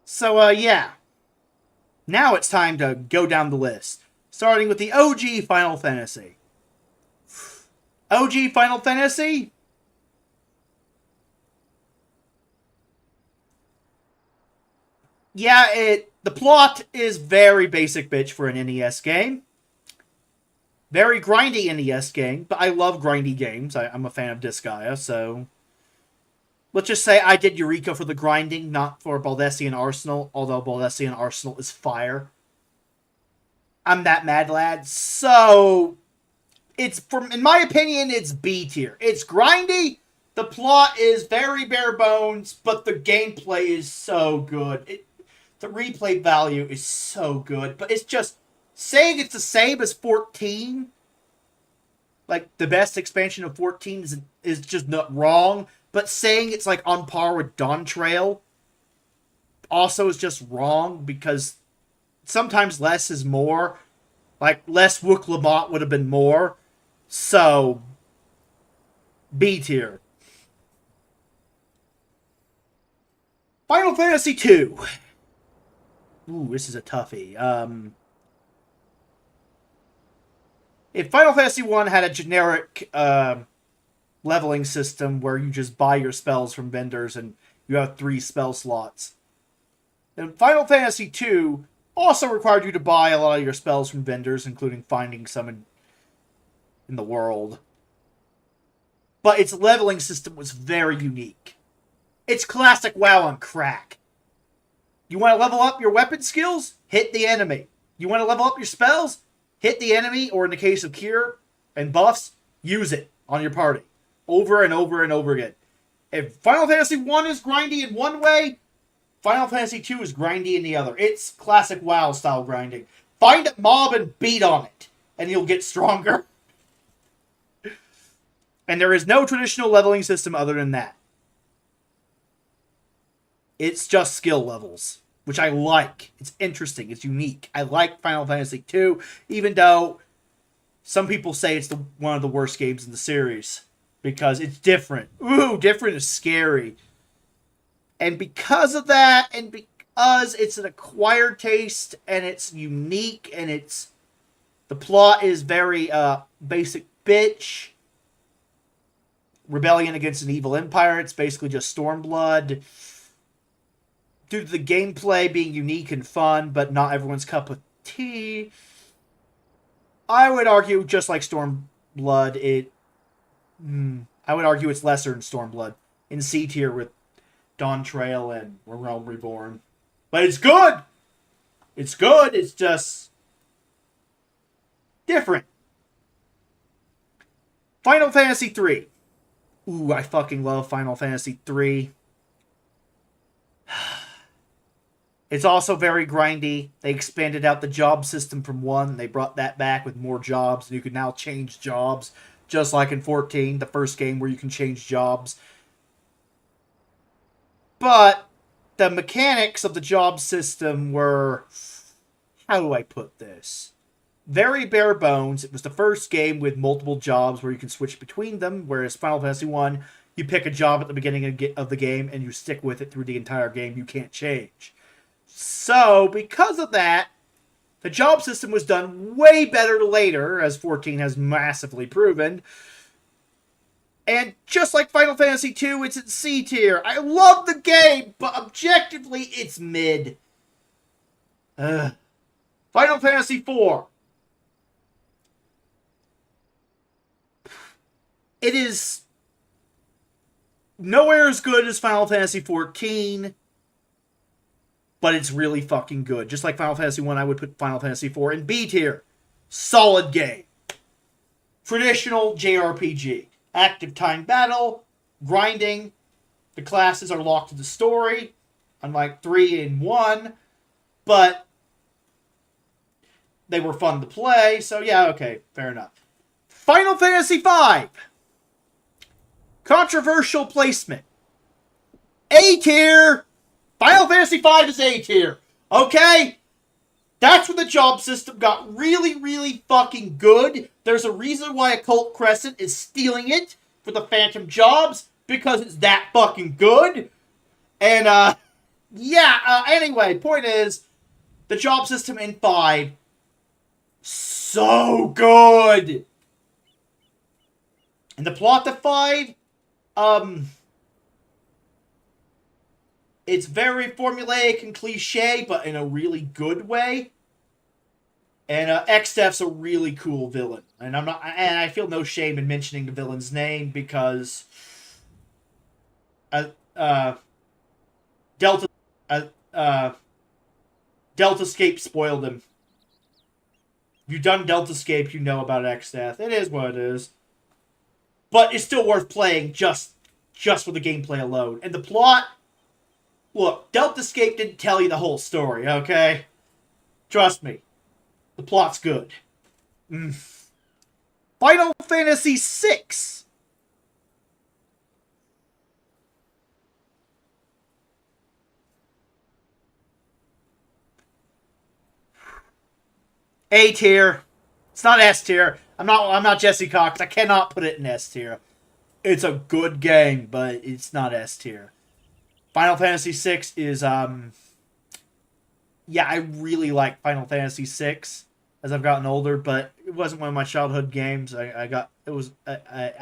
So, yeah. Now it's time to go down the list. Starting with the OG Final Fantasy. OG Final Fantasy? Yeah, the plot is very basic bitch for an NES game. Very grindy NES game, but I love grindy games. I'm a fan of Disgaea, so... Let's just say I did Eureka for the grinding, not for Baldesion Arsenal, although Baldesion Arsenal is fire. I'm that mad lad. So, in my opinion, it's B tier. It's grindy, the plot is very bare bones, but the gameplay is so good. The replay value is so good, but it's just, saying it's the same as 14, like the best expansion of 14 is just not wrong. But saying it's like on par with Dawntrail also is just wrong, because sometimes less is more. Like, less Wook Lamont would have been more. So, B tier. Final Fantasy II. Ooh, this is a toughie. If Final Fantasy I had a generic... leveling system where you just buy your spells from vendors and you have 3 spell slots. And Final Fantasy II also required you to buy a lot of your spells from vendors, including finding some in the world. But its leveling system was very unique. It's classic WoW on crack. You want to level up your weapon skills? Hit the enemy. You want to level up your spells? Hit the enemy, or in the case of cure and buffs, use it on your party. Over and over and over again. If Final Fantasy I is grindy in one way, Final Fantasy II is grindy in the other. It's classic WoW style grinding. Find a mob and beat on it, and you'll get stronger. And there is no traditional leveling system other than that. It's just skill levels, which I like. It's interesting. It's unique. I like Final Fantasy II, even though some people say it's one of the worst games in the series. Because it's different. Ooh, different is scary. And because of that, and because it's an acquired taste, and it's unique, and the plot is very basic bitch. Rebellion against an evil empire. It's basically just Stormblood. Due to the gameplay being unique and fun, but not everyone's cup of tea, I would argue, just like Stormblood, I would argue it's lesser than Stormblood. In C tier with Dawntrail and Realm Reborn. But it's good! It's good, it's just... different. Final Fantasy III. Ooh, I fucking love Final Fantasy III. It's also very grindy. They expanded out the job system from 1. They brought that back with more jobs, and you can now change jobs. Just like in 14, the first game where you can change jobs. But the mechanics of the job system were how do I put this? Very bare bones. It was the first game with multiple jobs where you can switch between them, whereas Final Fantasy 1, you pick a job at the beginning of the game and you stick with it through the entire game. You can't change. So, because of that, the job system was done way better later, as 14 has massively proven. And just like Final Fantasy 2, it's in C tier. I love the game, but objectively, it's mid. Final Fantasy 4. It is nowhere as good as Final Fantasy 14, but it's really fucking good. Just like Final Fantasy 1, I would put Final Fantasy 4 in B tier. Solid game. Traditional JRPG. Active time battle, grinding. The classes are locked to the story, unlike 3 and 1, but they were fun to play, so yeah, okay, fair enough. Final Fantasy V. Controversial placement. A tier. Final Fantasy V is A tier. Okay? That's when the job system got really, really fucking good. There's a reason why Occult Crescent is stealing it for the Phantom jobs, because it's that fucking good. And, anyway, point is, the job system in 5, so good. And the plot to 5, it's very formulaic and cliche, but in a really good way. And Xdeath's a really cool villain, and I feel no shame in mentioning the villain's name because Deltascape spoiled him. If you've done Deltascape, you know about Xdeath. It is what it is, but it's still worth playing just for the gameplay alone. And the plot, look, Deltascape didn't tell you the whole story, okay? Trust me. The plot's good. Final Fantasy VI. A tier. It's not S tier. I'm not Jesse Cox. I cannot put it in S tier. It's a good game, but it's not S tier. Final Fantasy VI is I really like Final Fantasy VI as I've gotten older, but it wasn't one of my childhood games. I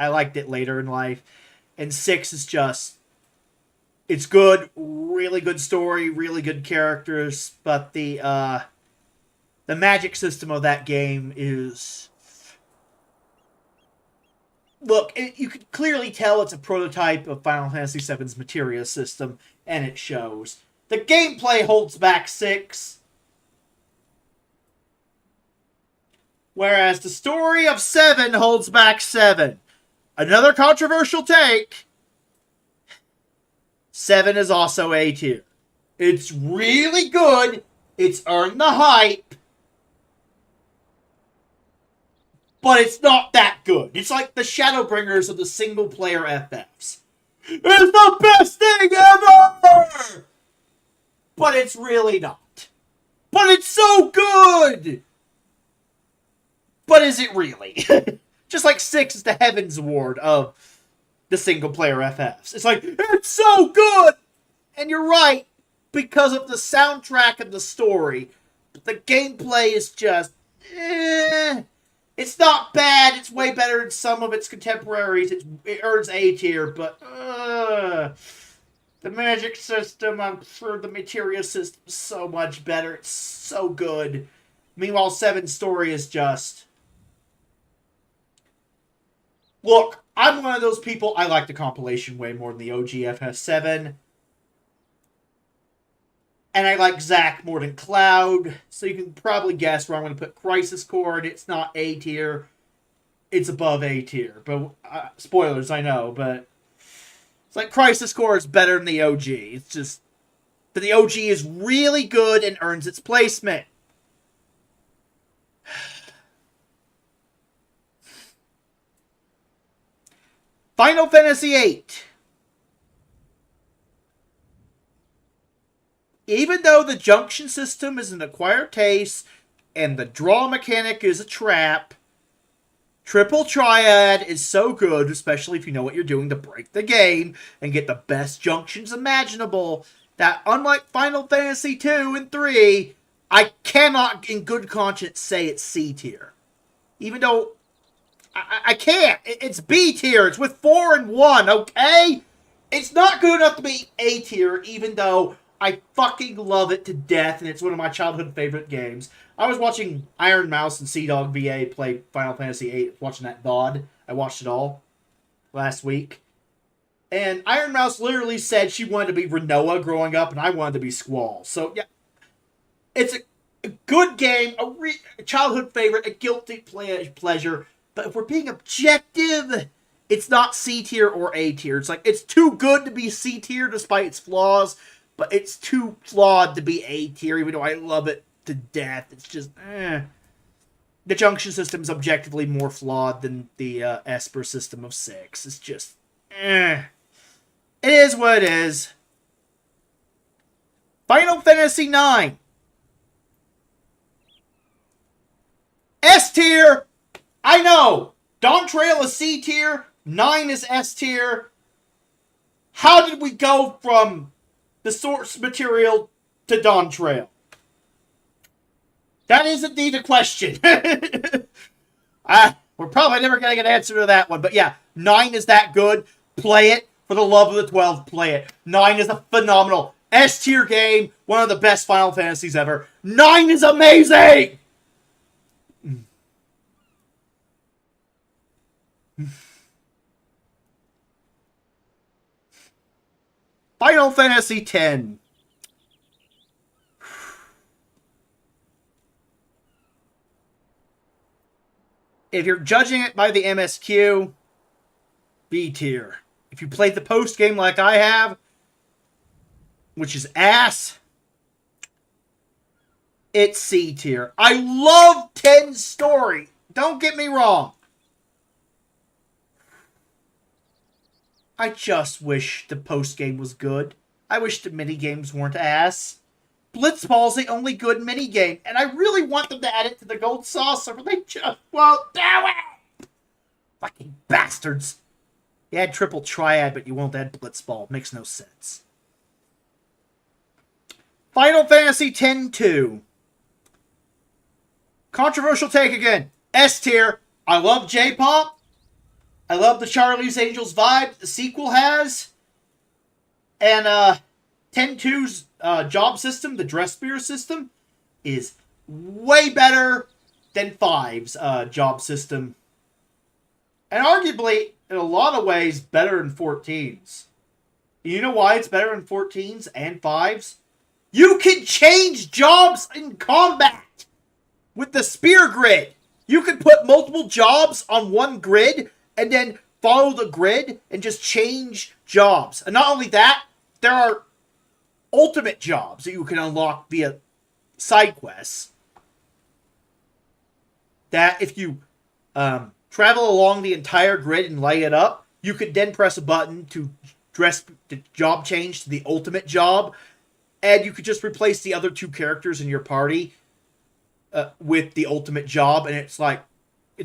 liked it later in life, and 6 is just, it's good, really good story, really good characters, but the magic system of that game is, look, you could clearly tell it's a prototype of Final Fantasy VII's materia system, and it shows. The gameplay holds back 6. Whereas the story of 7 holds back 7. Another controversial take. 7 is also A tier. It's really good. It's earned the hype. But it's not that good. It's like the Shadowbringers of the single-player FFs. It's the best thing ever! But it's really not. But it's so good! But is it really? Just like 6 is the Heavens Award of the single-player FFs. It's like, it's so good! And you're right, because of the soundtrack and the story. But the gameplay is just, It's not bad. It's way better than some of its contemporaries. It earns A tier, but the magic system, I'm sure the materia system is so much better. It's so good. Meanwhile, 7's story is just, look, I'm one of those people, I like the compilation way more than the OG FF7. And I like Zack more than Cloud, so you can probably guess where I'm going to put Crisis Core, and it's not A tier. It's above A tier. But spoilers, I know, but it's like Crisis Core is better than the OG. It's just, but the OG is really good and earns its placement. Final Fantasy VIII. even though the junction system is an acquired taste and the draw mechanic is a trap, Triple Triad is so good, especially if you know what you're doing to break the game and get the best junctions imaginable, that unlike Final Fantasy 2 and 3, I cannot in good conscience say it's C tier. Even though I can't. It's B tier. It's with 4 and 1, okay? It's not good enough to be A tier, even though I fucking love it to death, and it's one of my childhood favorite games. I was watching Iron Mouse and Sea-Dog VA play Final Fantasy VIII, watching that VOD. I watched it all last week. And Iron Mouse literally said she wanted to be Rinoa growing up, and I wanted to be Squall. So, yeah, it's a good game, a childhood favorite, a guilty pleasure. But if we're being objective, it's not C tier or A tier. It's like, it's too good to be C tier despite its flaws, but it's too flawed to be A tier, even though I love it to death. It's just, The junction system is objectively more flawed than the Esper system of 6. It's just, It is what it is. Final Fantasy IX. S tier. I know. Dawntrail is C tier. 9 is S tier. How did we go from the source material to Dawntrail? That is indeed a question. We're probably never going to get an answer to that one. But yeah, 9 is that good. Play it. For the love of the 12, play it. 9 is a phenomenal S-tier game. One of the best Final Fantasies ever. 9 is amazing! Final Fantasy X. If you're judging it by the MSQ, B tier. If you played the post game like I have, which is ass, it's C tier. I love 10's story. Don't get me wrong. I just wish the post game was good. I wish the minigames weren't ass. Blitzball's the only good minigame, and I really want them to add it to the Gold Saucer, but they just won't do it! Fucking bastards. You add Triple Triad, but you won't add Blitzball. Makes no sense. Final Fantasy X-2. Controversial take again. S tier. I love J-pop. I love the Charlie's Angels vibe the sequel has. And 10-2's job system, the dress beer system, is way better than 5's job system. And arguably, in a lot of ways, better than 14's. You know why it's better than 14's and 5's? You can change jobs in combat with the spear grid. You can put multiple jobs on one grid and then follow the grid and just change jobs. And not only that, there are ultimate jobs that you can unlock via side quests that if you travel along the entire grid and light it up, you could then press a button to dress the job change to the ultimate job, and you could just replace the other 2 characters in your party with the ultimate job, and it's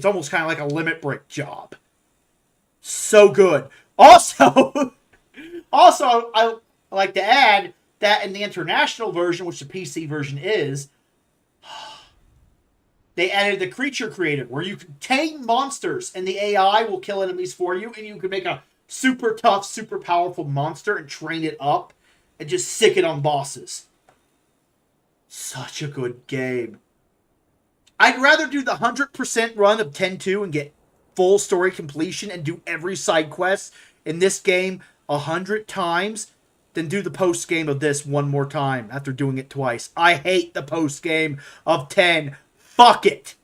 almost kind of like a limit break job. So good. Also, I like to add that in the international version, which the PC version is, they added the creature creator, where you can tame monsters, and the AI will kill enemies for you, and you can make a super tough, super powerful monster and train it up, and just sick it on bosses. Such a good game. I'd rather do the 100% run of 10-2 and get full story completion and do every side quest in this game 100 times than do the post game of this one more time after doing it twice. I hate the post game of 10. Fuck it.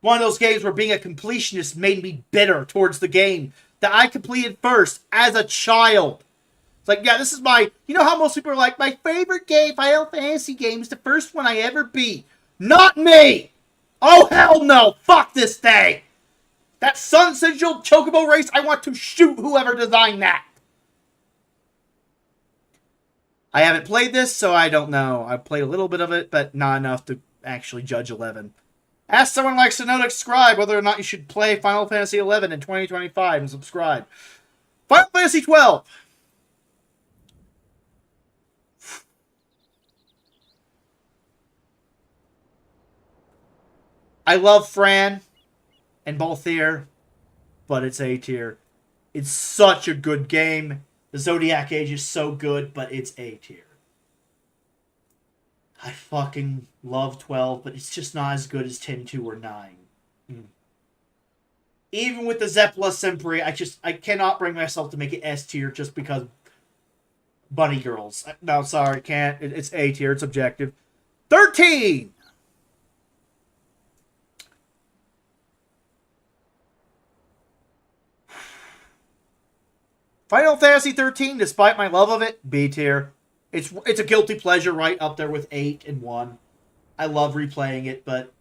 One of those games where being a completionist made me bitter towards the game that I completed first as a child. It's like, yeah, this is my... You know how most people are like, my favorite game, Final Fantasy game, is the first one I ever beat. Not me! Oh, hell no! Fuck this thing! That Sun Sigil Chocobo race, I want to shoot whoever designed that. I haven't played this, so I don't know. I played a little bit of it, but not enough to actually judge 11. Ask someone like Sonotic Scribe whether or not you should play Final Fantasy 11 in 2025 and subscribe. Final Fantasy 12. I love Fran and Balthier, but it's A tier. It's such a good game. The Zodiac Age is so good, but it's A tier. I fucking love 12, but it's just not as good as 10, 2, or 9. Even with the Zeppela Simpri, I cannot bring myself to make it S tier just because Bunny Girls. No, sorry, can't. It's A tier. It's objective. 13! Final Fantasy 13, despite my love of it, B tier. It's a guilty pleasure right up there with 8 and 1. I love replaying it, but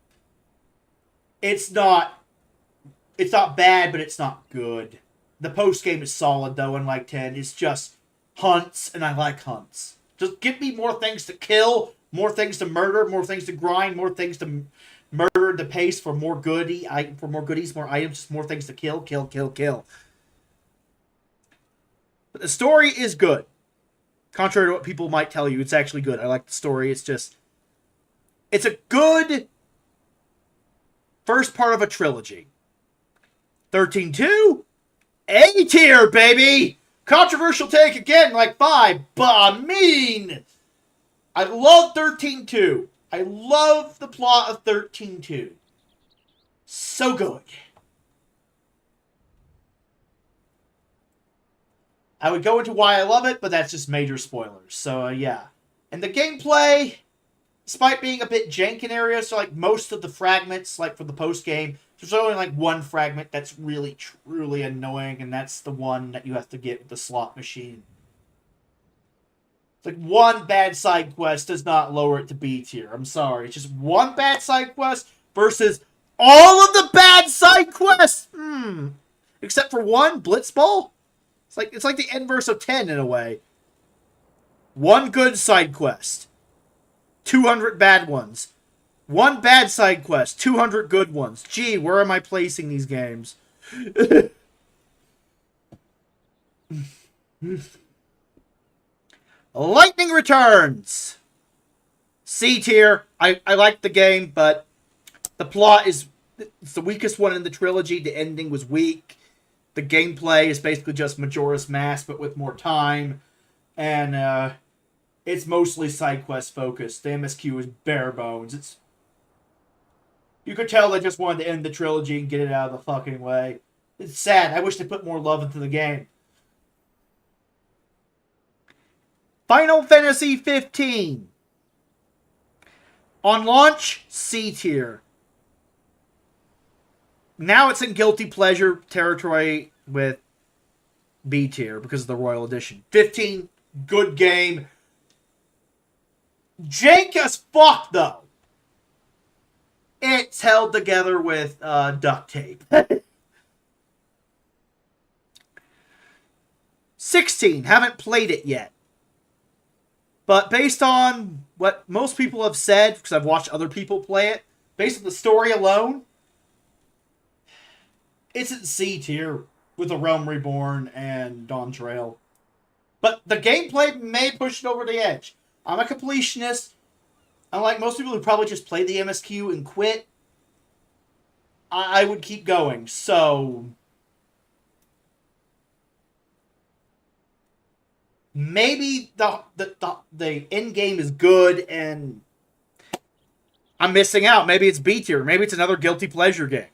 it's not bad, but it's not good. The post game is solid though, unlike 10. It's just hunts, and I like hunts. Just give me more things to kill, more things to murder, more things to grind, more things to murder the pace for more goodies, more items, just more things to kill. But the story is good. Contrary to what people might tell you, it's actually good. I like the story. It's a good first part of a trilogy. 13-2? A tier, baby! Controversial take again, like 5, but I mean, I love 13-2. I love the plot of 13-2. So good. I would go into why I love it, but that's just major spoilers. So, yeah. And the gameplay, despite being a bit jank in areas, so like most of the fragments, like for the post-game, there's only like one fragment that's really, truly annoying, and that's the one that you have to get with the slot machine. It's like one bad side quest does not lower it to B tier. I'm sorry. It's just one bad side quest versus all of the bad side quests. Except for one, Blitzball. It's like the inverse of 10 in a way. One good side quest. 200 bad ones. One bad side quest. 200 good ones. Gee, where am I placing these games? Lightning Returns. C tier. I like the game, but the plot it's the weakest one in the trilogy. The ending was weak. The gameplay is basically just Majora's Mask, but with more time. And it's mostly side quest focused. The MSQ is bare bones. You could tell they just wanted to end the trilogy and get it out of the fucking way. It's sad. I wish they put more love into the game. Final Fantasy 15. On launch, C tier. Now it's in guilty pleasure territory with B tier because of the Royal Edition. 15, good game. Jank as fuck, though. It's held together with duct tape. 16, haven't played it yet. But based on what most people have said, because I've watched other people play it, based on the story alone, it's in C tier with A Realm Reborn and Dawn Trail. But the gameplay may push it over the edge. I'm a completionist. Unlike most people who probably just play the MSQ and quit, I would keep going. So maybe the end game is good and I'm missing out. Maybe it's B tier. Maybe it's another guilty pleasure game.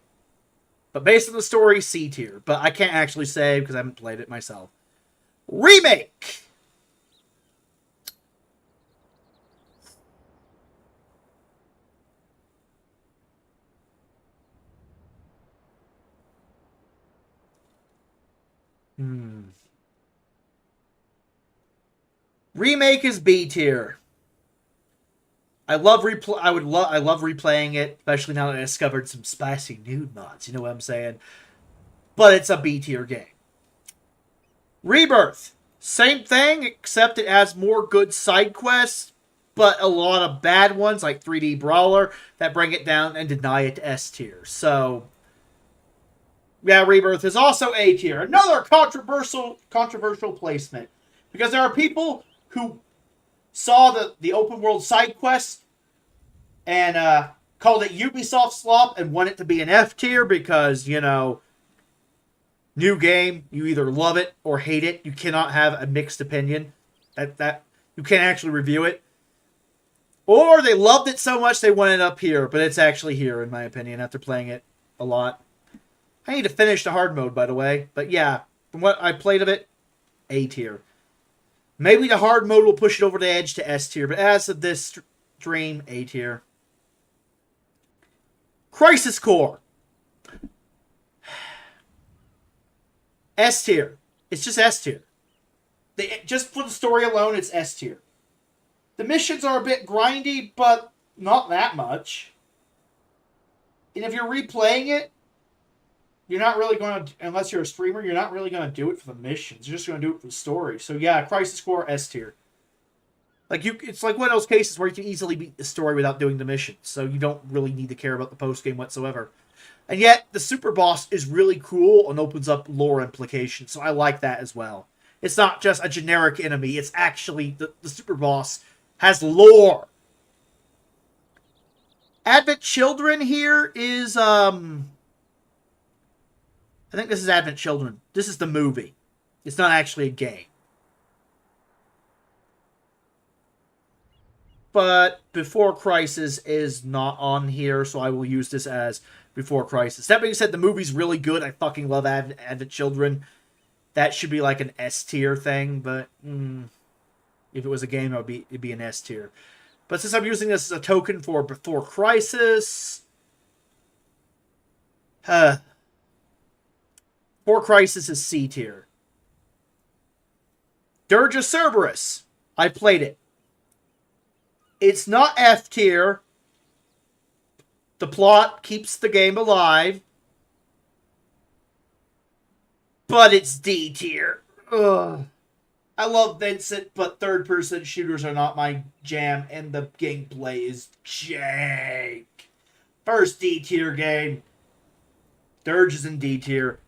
But based on the story, C tier. But I can't actually say because I haven't played it myself. Remake. Remake is B tier. I love replaying it, especially now that I discovered some spicy nude mods. You know what I'm saying? But it's a B tier game. Rebirth. Same thing, except it has more good side quests, but a lot of bad ones, like 3D Brawler, that bring it down and deny it to S tier. So, yeah, Rebirth is also A tier. Another controversial placement. Because there are people who saw the open world side quest and called it Ubisoft slop and want it to be an F tier because, you know, new game, you either love it or hate it. You cannot have a mixed opinion. That you can't actually review it. Or they loved it so much they want it up here, but it's actually here, in my opinion, after playing it a lot. I need to finish the hard mode, by the way. But yeah, from what I played of it, A tier. Maybe the hard mode will push it over the edge to S tier, but as of this stream, A tier. Crisis Core. S tier. It's just S tier. Just for the story alone, it's S tier. The missions are a bit grindy, but not that much. And if you're replaying it, you're not really going to, unless you're a streamer, you're not really going to do it for the missions. You're just going to do it for the story. So yeah, Crisis Core, S tier. It's like one of those cases where you can easily beat the story without doing the missions. So you don't really need to care about the post-game whatsoever. And yet, the super boss is really cool and opens up lore implications. So I like that as well. It's not just a generic enemy. It's actually, the super boss has lore. Advent Children here is, I think this is Advent Children. This is the movie. It's not actually a game. But Before Crisis is not on here, so I will use this as Before Crisis. That being said, the movie's really good. I fucking love Advent Children. That should be like an S tier thing, but if it was a game, it'd be an S tier. But since I'm using this as a token for Before Crisis, Before Crisis is C tier. Dirge of Cerberus. I played it. It's not F tier. The plot keeps the game alive. But it's D tier. Ugh. I love Vincent, but third-person shooters are not my jam, and the gameplay is jank. First D tier game. Dirge is in D tier.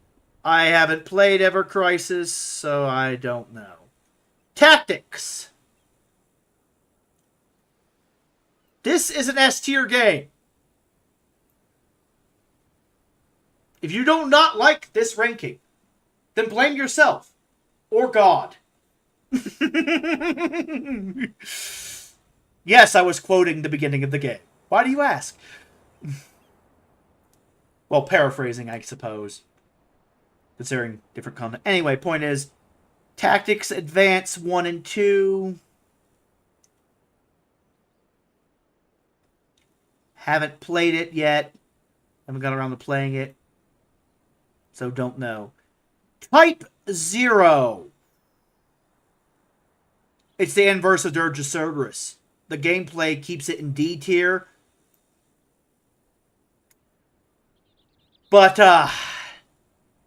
I haven't played Ever Crisis, so I don't know. Tactics. This is an S tier game. If you do not like this ranking, then blame yourself. Or God. Yes, I was quoting the beginning of the game. Why do you ask? Well, paraphrasing, I suppose. Considering different content. Anyway, point is, Tactics Advance 1 and 2. Haven't played it yet. Haven't got around to playing it. So don't know. Type 0. It's the inverse of Dirge of Cerberus. The gameplay keeps it in D tier. But,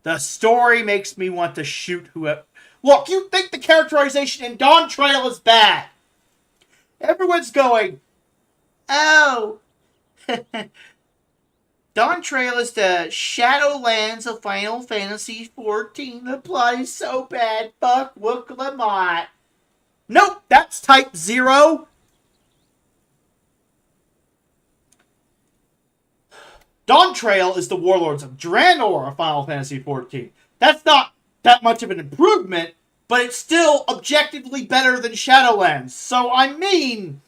the story makes me want to shoot whoever... Look, you think the characterization in Dawn Trail is bad. Everyone's going, oh... Dawn Trail is the Shadowlands of Final Fantasy XIV. The plot is so bad. Fuck Wook Lamont. Nope, that's Type 0. Dawn Trail is the Warlords of Draenor of Final Fantasy XIV. That's not that much of an improvement, but it's still objectively better than Shadowlands. So, I mean...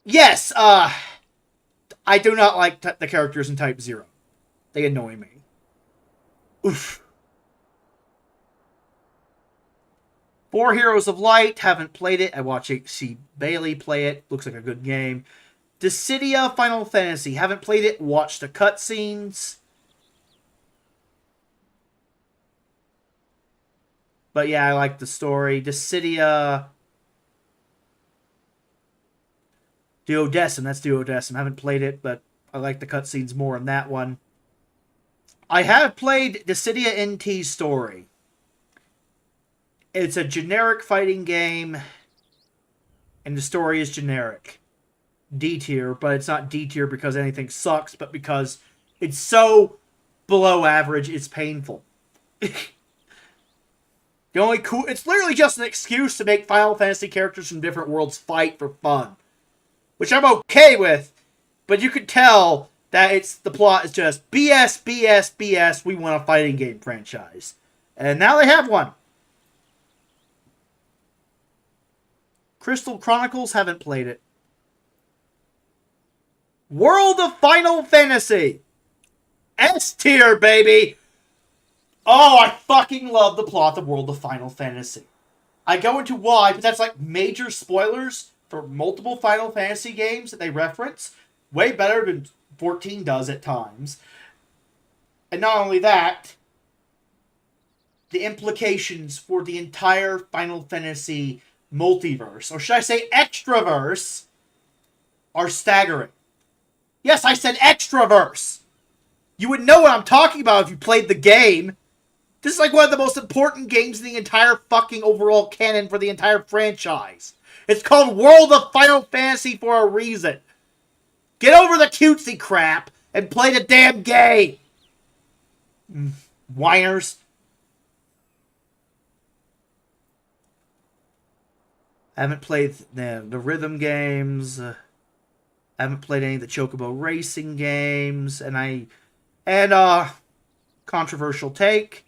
Yes, I do not like the characters in Type 0. They annoy me. Oof. 4 Heroes of Light. Haven't played it. I watched HC Bailey play it. Looks like a good game. Dissidia Final Fantasy. Haven't played it. Watched the cutscenes. But yeah, I like the story. Dissidia... Duodecim, that's Duodecim. I haven't played it, but I like the cutscenes more in that one. I have played Dissidia NT Story. It's a generic fighting game, and the story is generic. D tier, but it's not D tier because anything sucks, but because it's so below average, it's painful. It's literally just an excuse to make Final Fantasy characters from different worlds fight for fun, which I'm okay with, but you could tell that the plot is just BS, BS, BS. We want a fighting game franchise, and now they have one. Crystal Chronicles, haven't played it. World of Final Fantasy. S tier, baby. Oh, I fucking love the plot of World of Final Fantasy. I go into why, but that's like major spoilers for multiple Final Fantasy games that they reference. Way better than 14 does at times. And not only that, the implications for the entire Final Fantasy multiverse, or should I say extraverse, are staggering. Yes, I said extraverse. You would know what I'm talking about if you played the game. This is like one of the most important games in the entire fucking overall canon for the entire franchise. It's called World of Final Fantasy for a reason. Get over the cutesy crap and play the damn game. Whiners. I haven't played the rhythm games. I haven't played any of the Chocobo racing games. And controversial take.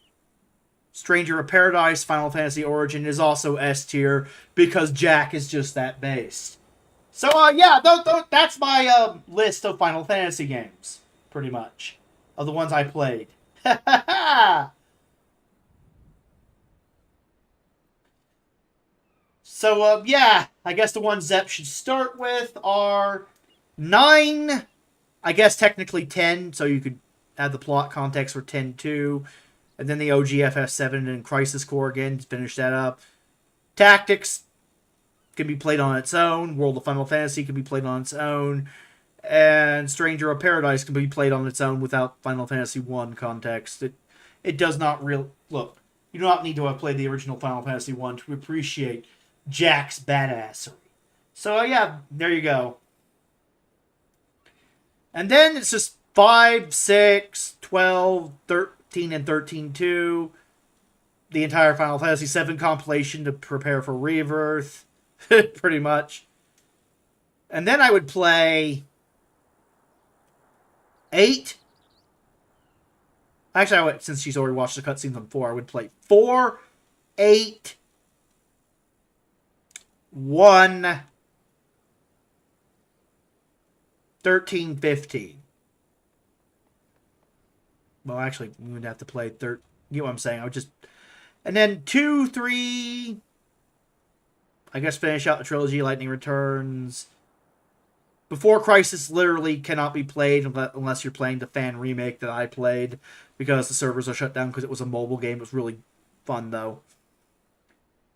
Stranger of Paradise Final Fantasy Origin is also S tier because Jack is just that based. So, yeah, that's my list of Final Fantasy games, pretty much, of the ones I played. So, yeah, I guess the ones Zep should start with are 9, I guess technically 10, so you could have the plot context for 10-2. And then the OGFF7 and Crisis Core again to finish that up. Tactics can be played on its own. World of Final Fantasy can be played on its own. And Stranger of Paradise can be played on its own without Final Fantasy 1 context. It does not real... Look, you do not need to have played the original Final Fantasy 1 to appreciate Jack's badassery. So, yeah, there you go. And then it's just 5, 6, 12, 13, and 13-2. The entire Final Fantasy 7 compilation to prepare for Rebirth. Pretty much. And then I would play 8. Actually, since she's already watched the cutscenes on 4, I would play 4, 8, 1, 13, 15. Well, actually, we would have to play you know what I'm saying? I would just... And then 2, 3... I guess finish out the trilogy, Lightning Returns. Before Crisis literally cannot be played unless you're playing the fan remake that I played, because the servers are shut down because it was a mobile game. It was really fun, though.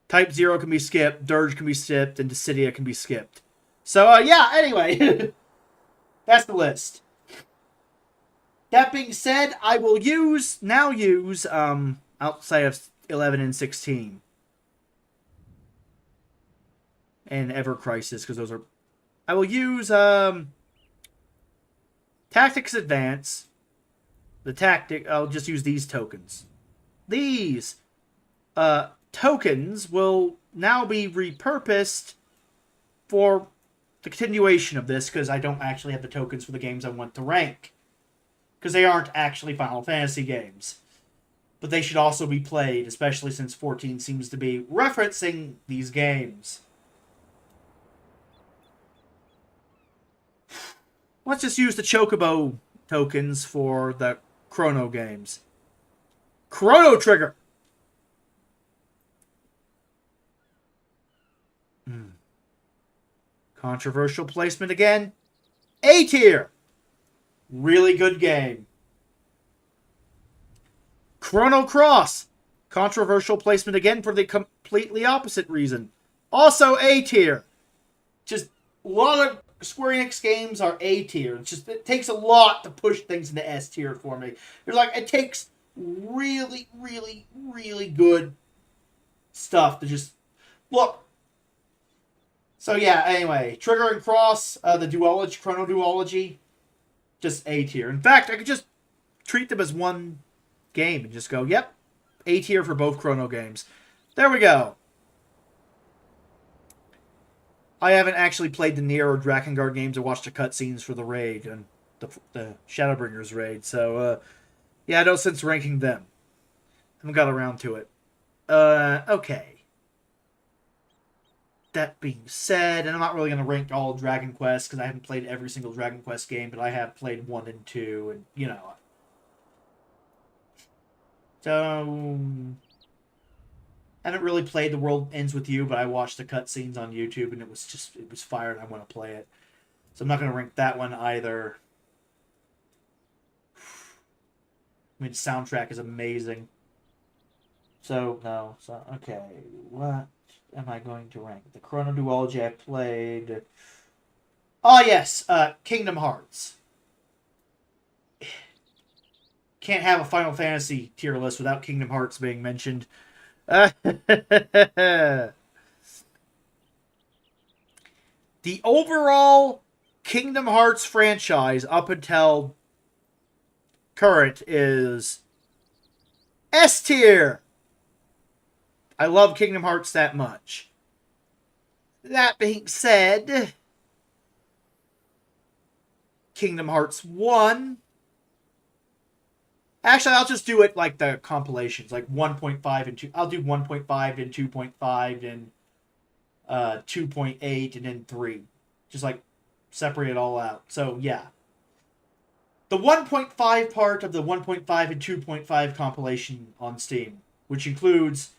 Type 0 can be skipped, Dirge can be skipped, and Dissidia can be skipped. So, yeah, anyway. That's the list. That being said, I will now use outside of 11 and 16. And Ever Crisis, because those are... I will use Tactics Advance. I'll just use these tokens. These tokens will now be repurposed for the continuation of this, because I don't actually have the tokens for the games I want to rank. Because they aren't actually Final Fantasy games. But they should also be played, especially since 14 seems to be referencing these games. Let's just use the Chocobo tokens for the Chrono games. Chrono Trigger! Controversial placement again. A tier! Really good game. Chrono Cross. Controversial placement again for the completely opposite reason. Also A tier. Just a lot of Square Enix games are A tier. It takes a lot to push things into S tier for me. It takes really, really, really good stuff to just look. So yeah, anyway, Trigger and Cross, the duology, Chrono Duology, just A tier. In fact, I could just treat them as one game and just go, yep, A tier for both Chrono games. There we go. I haven't actually played the Nier or Drakengard games or watched the cutscenes for the raid and the Shadowbringers raid, so yeah, no sense ranking them. Haven't got around to it. Okay. That being said, and I'm not really going to rank all Dragon Quest because I haven't played every single Dragon Quest game, but I have played 1 and 2, and, you know. So, I haven't really played The World Ends With You, but I watched the cutscenes on YouTube, and it was fire, and I want to play it. So I'm not going to rank that one either. I mean, the soundtrack is amazing. So, no. So, okay. What am I going to rank? The Chrono Duology I played. Oh, yes. Kingdom Hearts. Can't have a Final Fantasy tier list without Kingdom Hearts being mentioned. The overall Kingdom Hearts franchise up until current is S tier. I love Kingdom Hearts that much. That being said, Kingdom Hearts 1. Actually, I'll just do it like the compilations, like 1.5 and 2. I'll do 1.5 and 2.5 and 2.8 and then 3. Just like separate it all out. So, yeah. The 1.5 part of the 1.5 and 2.5 compilation on Steam, which includes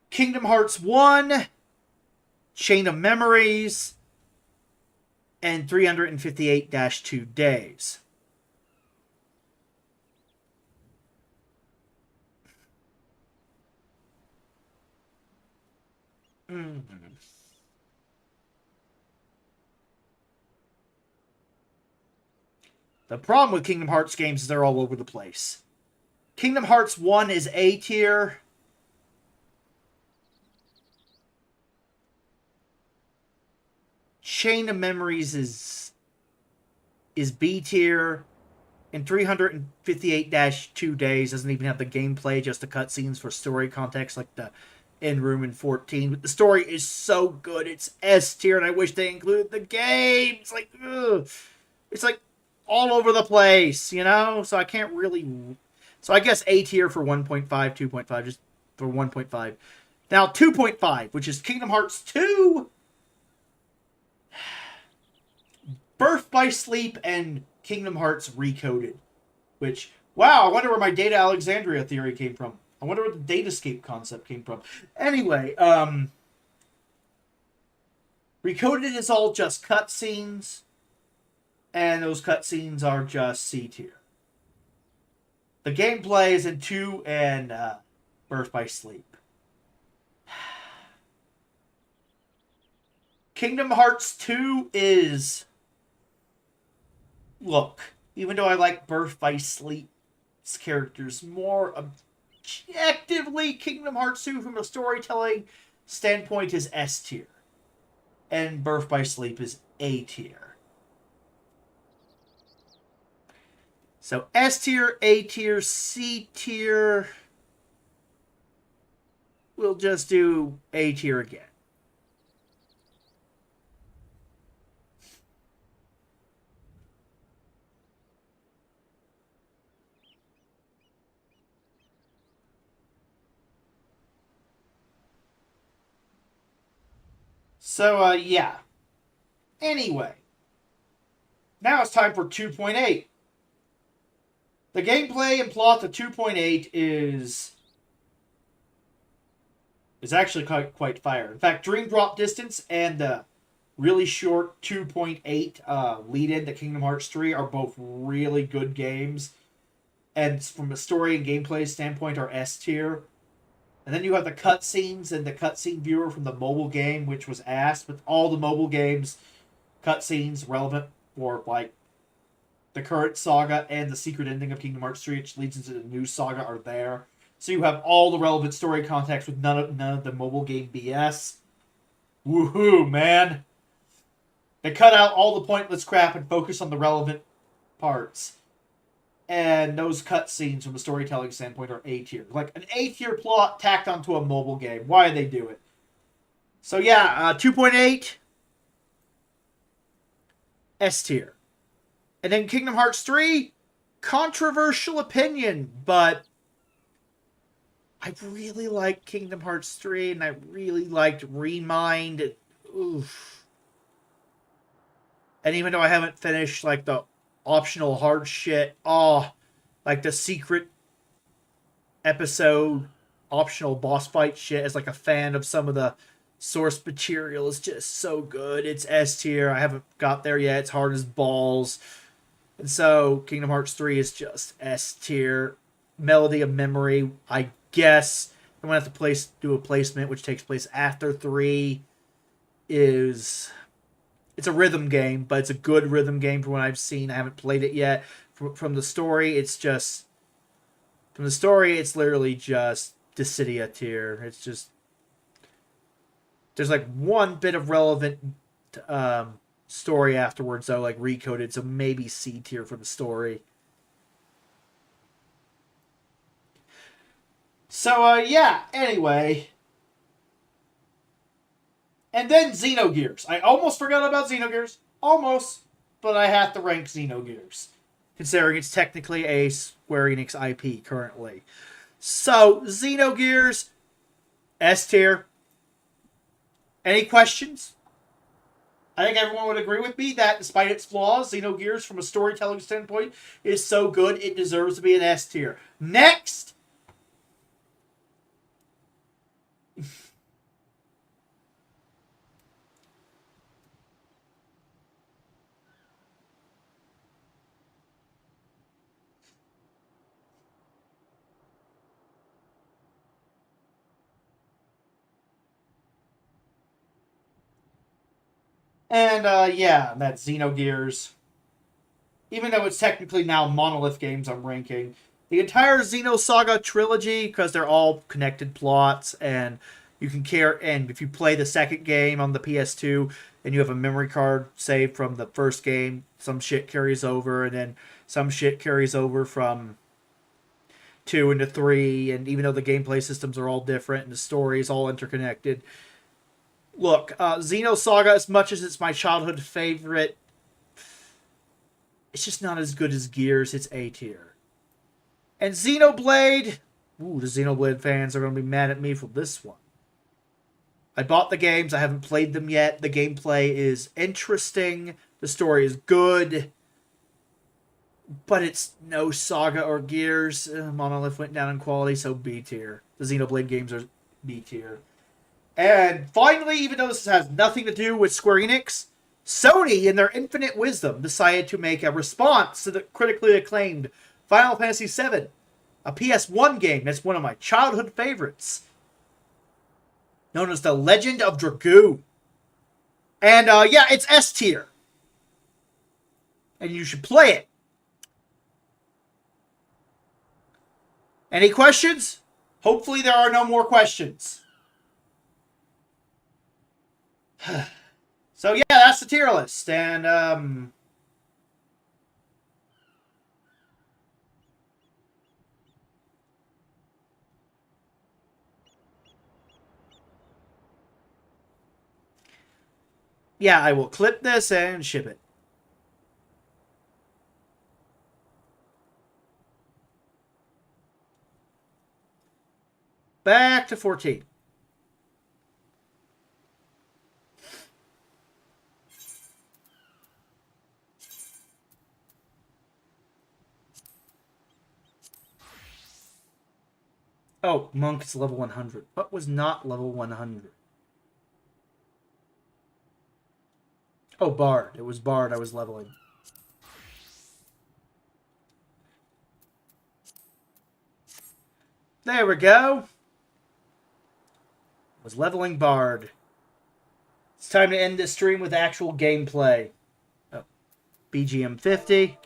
Kingdom Hearts 1, Chain of Memories, and 358-2 Days. The problem with Kingdom Hearts games is they're all over the place. Kingdom Hearts 1 is A tier. Chain of Memories is B tier. And 358-2 Days doesn't even have the gameplay, just the cutscenes for story context like the End Room in 14. But the story is so good, it's S tier, and I wish they included the game. It's like, ugh. It's like all over the place, you know? So I can't really... So I guess A tier for 1.5, 2.5, just for 1.5. Now 2.5, which is Kingdom Hearts 2, Birth by Sleep, and Kingdom Hearts Recoded. Which, wow, I wonder where my Data Alexandria theory came from. I wonder where the Datascape concept came from. Anyway, Recoded is all just cutscenes, and those cutscenes are just C tier. The gameplay is in 2 and Birth by Sleep. Kingdom Hearts 2 is... Look, even though I like Birth by Sleep's characters more objectively, Kingdom Hearts 2 from a storytelling standpoint is S tier. And Birth by Sleep is A tier. So S tier, A tier, C tier. We'll just do A tier again. So, yeah. Anyway. Now it's time for 2.8. The gameplay and plot of 2.8 is actually quite fire. In fact, Dream Drop Distance and the really short 2.8 lead-in to Kingdom Hearts 3 are both really good games. And from a story and gameplay standpoint are S tier. And then you have the cutscenes and the cutscene viewer from the mobile game, which was asked. But all the mobile games, cutscenes relevant for like the current saga and the secret ending of Kingdom Hearts 3, which leads into the new saga, are there. so you have all the relevant story context with none of the mobile game BS. Woohoo, man! They cut out all the pointless crap and focus on the relevant parts. And those cutscenes from a storytelling standpoint are A tier. Like an A tier plot tacked onto a mobile game. Why did they do it? So yeah, 2.8 S tier. And then Kingdom Hearts 3, controversial opinion, but I really liked Kingdom Hearts 3 and I really liked Remind. Oof. And even though I haven't finished like the optional hard shit, like the secret episode optional boss fight shit, as like a fan of some of the source material, is just so good. It's S tier. I haven't got there yet. It's hard as balls. And so Kingdom Hearts 3 is just S tier. Melody of Memory, I guess I'm gonna have to do a placement which takes place after 3. It's a rhythm game, but it's a good rhythm game from what I've seen. I haven't played it yet. From the story, it's literally just Dissidia tier. It's just there's like one bit of relevant story afterwards though, like recoded, so maybe C tier for the story. So yeah, anyway. And then Xenogears. I almost forgot about Xenogears. Almost. But I have to rank Xenogears, considering it's technically a Square Enix IP currently. So, Xenogears, S tier. Any questions? I think everyone would agree with me that despite its flaws, Xenogears from a storytelling standpoint is so good it deserves to be an S tier. Next! And yeah, that's Xenogears. Even though it's technically now Monolith Games I'm ranking. The entire Xenosaga trilogy, because they're all connected plots, and you can and if you play the second game on the PS2 and you have a memory card saved from the first game, some shit carries over, and then some shit carries over from 2 into 3, and even though the gameplay systems are all different and the story is all interconnected. Look, Xenosaga, as much as it's my childhood favorite, it's just not as good as Gears. It's A tier. And Xenoblade, the Xenoblade fans are going to be mad at me for this one. I bought the games. I haven't played them yet. The gameplay is interesting. The story is good. But it's no Saga or Gears. Monolith went down in quality, so B tier. The Xenoblade games are B tier. And finally, even though this has nothing to do with Square Enix, Sony, in their infinite wisdom, decided to make a response to the critically acclaimed Final Fantasy VII, a PS1 game that's one of my childhood favorites, known as The Legend of Dragoon. And yeah, it's S tier. And you should play it. Any questions? Hopefully there are no more questions. So yeah, that's the tier list, and yeah, I will clip this and ship it. Back to 14. Oh, Monk is level 100. What was not level 100? Oh, Bard. It was Bard I was leveling. There we go. Was leveling Bard. It's time to end this stream with actual gameplay. Oh, BGM 50.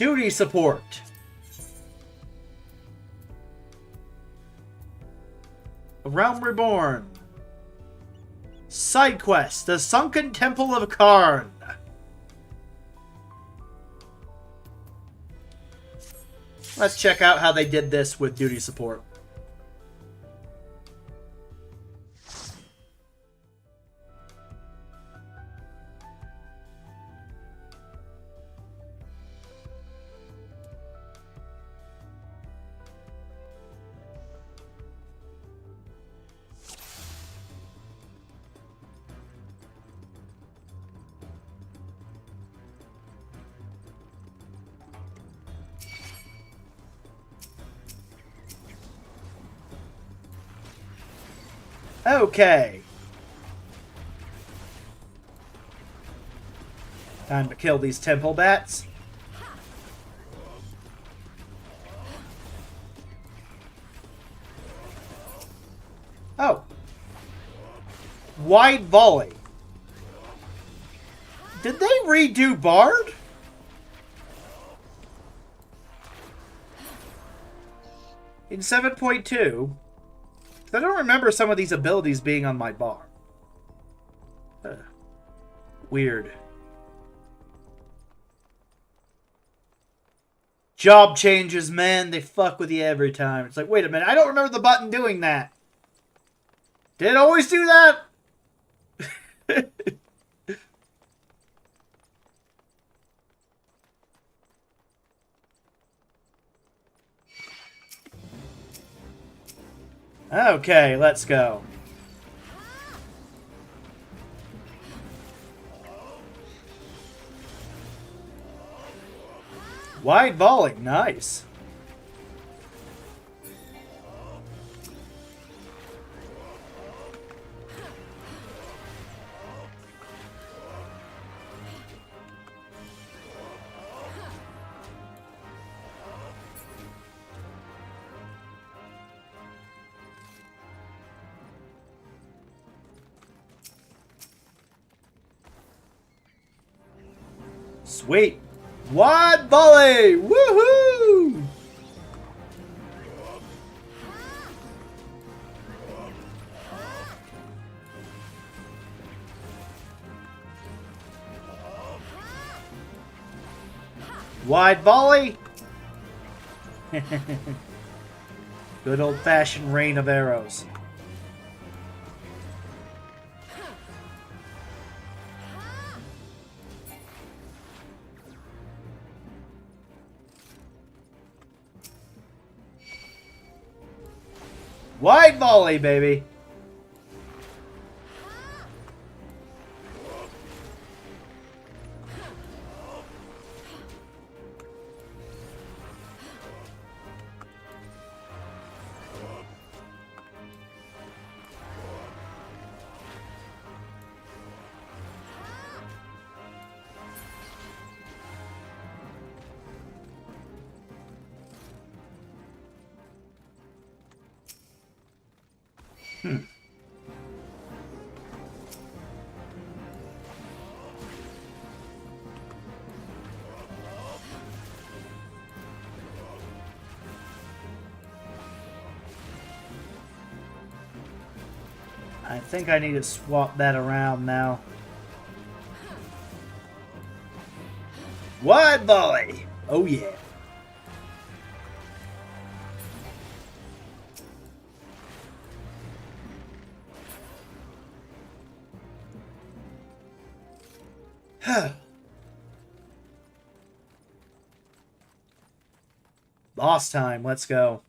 Duty support. A Realm Reborn. Side quest. The Sunken Temple of Karn. Let's check out how they did this with duty support. Okay. Time to kill these temple bats. Oh. Wide volley. Did they redo Bard? In 7.2... I don't remember some of these abilities being on my bar. Weird. Job changes, man. They fuck with you every time. It's like, wait a minute. I don't remember the button doing that. Did it always do that? Okay, let's go. Wide volley, nice. Sweet. Wide volley! Woohoo! Wide volley! Good old-fashioned rain of arrows. Wide volley, baby. I think I need to swap that around now. Wide volley! Oh yeah. Boss time, let's go.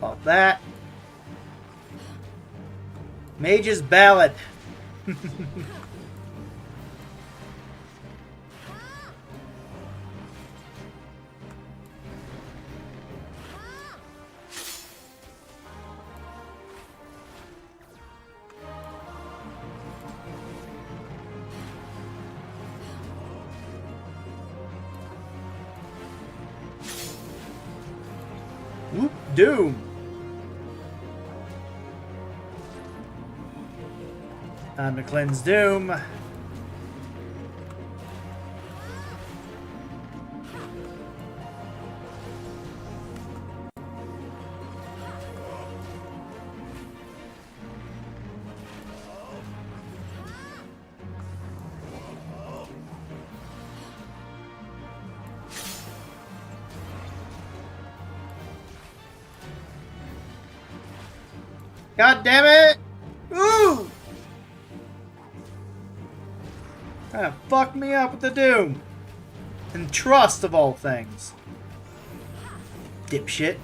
Pop that. Mage's Ballad. Whoop, doom. Time to cleanse Doom. God damn it! Ooh! Trying to fuck me up with the Doom. And trust of all things. Dipshit.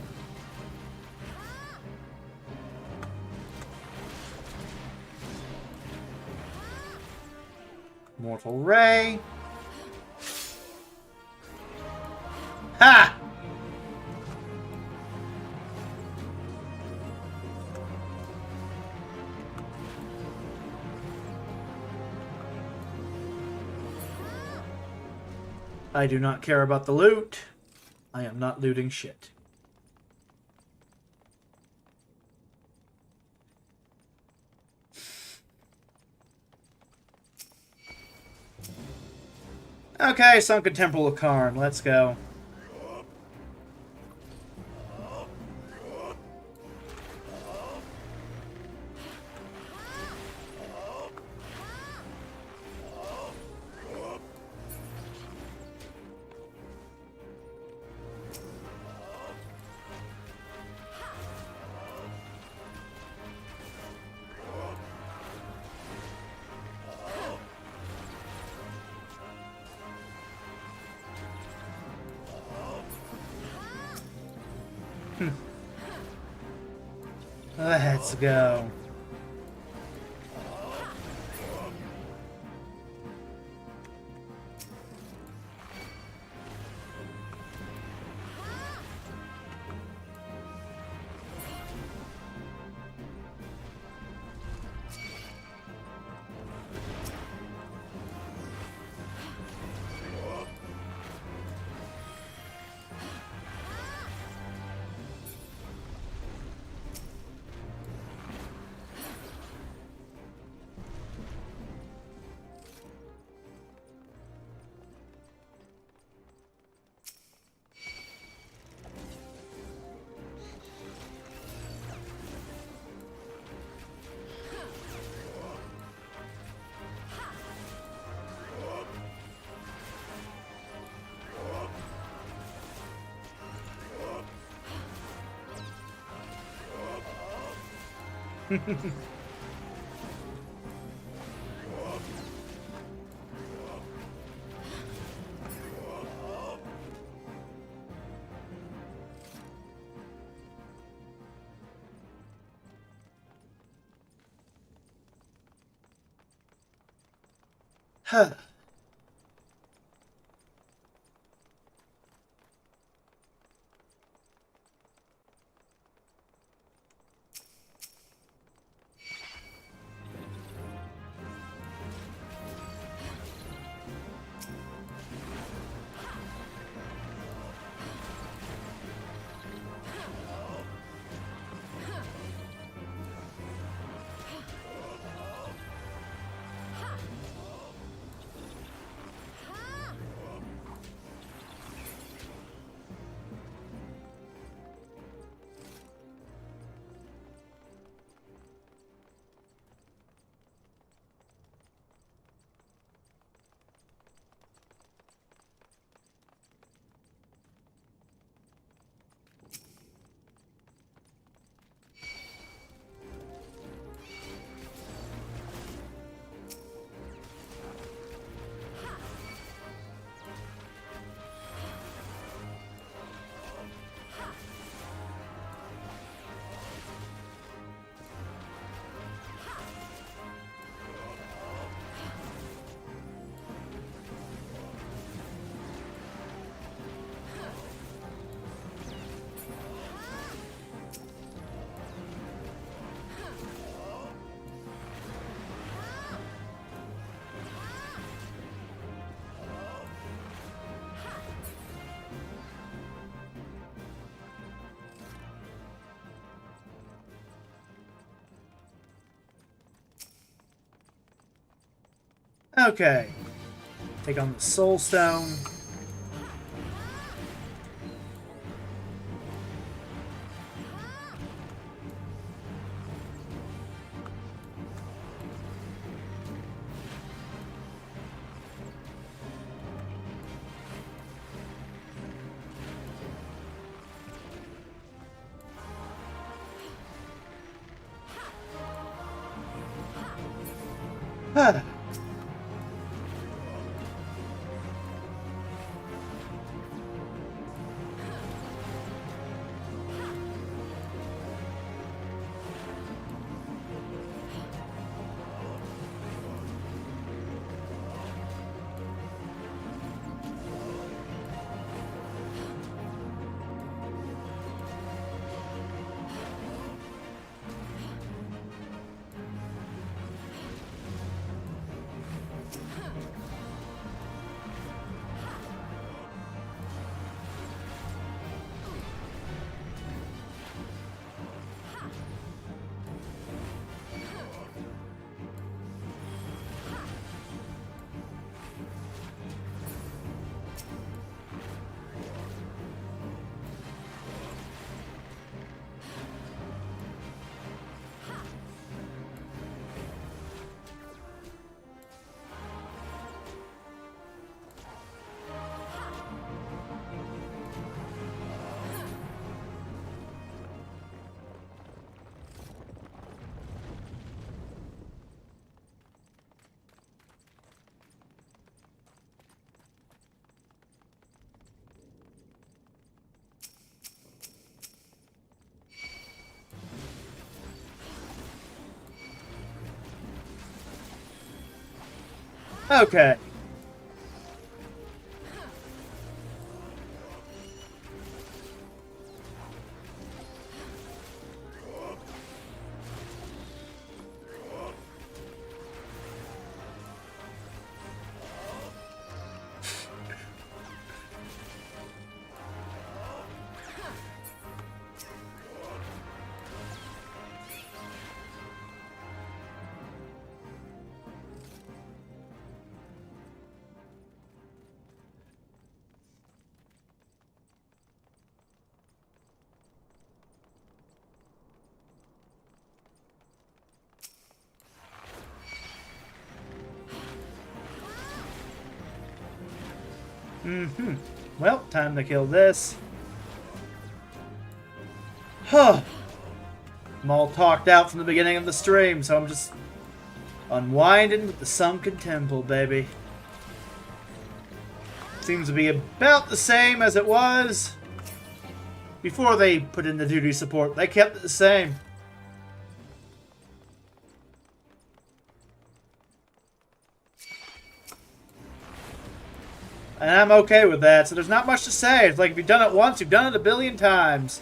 Mortal Ray. Ha! I do not care about the loot. I am not looting shit. Okay, Sunken Temple of Karn. Let's go. Let's go. Huh. Okay. Take on the Soul Stone. Huh. Okay. Mm-hmm. Well, time to kill this. Huh. I'm all talked out from the beginning of the stream, so I'm just unwinding with the Sunken Temple, baby. Seems to be about the same as it was before they put in the duty support. They kept it the same. And I'm okay with that, so there's not much to say. It's like, if you've done it once, you've done it a billion times.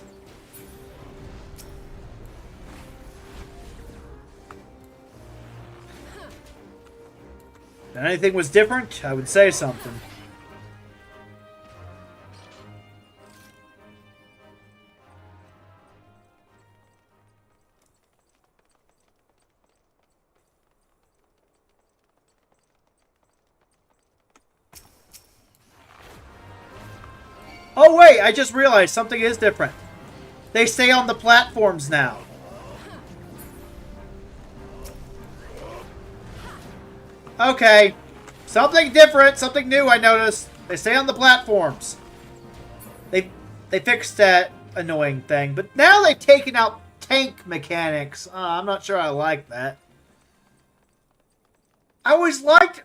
If anything was different, I would say something. Oh wait, I just realized something is different. They stay on the platforms now. Okay. Something different, something new I noticed. They stay on the platforms. They fixed that annoying thing, but now they've taken out tank mechanics. I'm not sure I like that. I always liked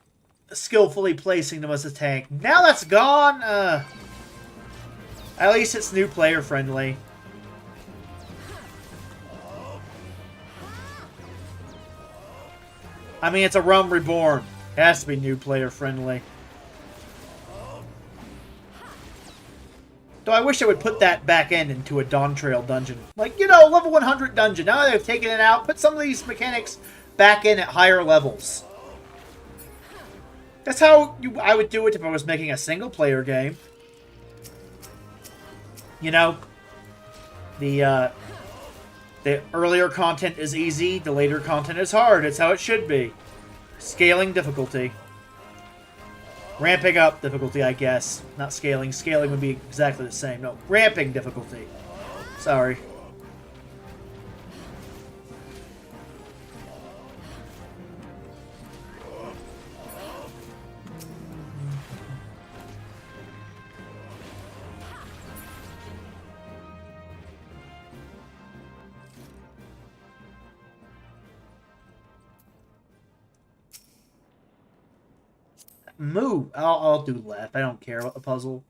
skillfully placing them as a tank. Now that's gone, at least it's new player friendly. I mean, it's a Realm Reborn. It has to be new player friendly. Though I wish I would put that back end into a Dawntrail dungeon. Like, you know, level 100 dungeon. Now they've taken it out, put some of these mechanics back in at higher levels. That's how I would do it if I was making a single player game. You know, the earlier content is easy, the later content is hard. It's how it should be. Scaling difficulty. Ramping up difficulty, I guess. Not scaling. Scaling would be exactly the same. No, ramping difficulty. Sorry. Move. I'll do left. I don't care about the puzzle.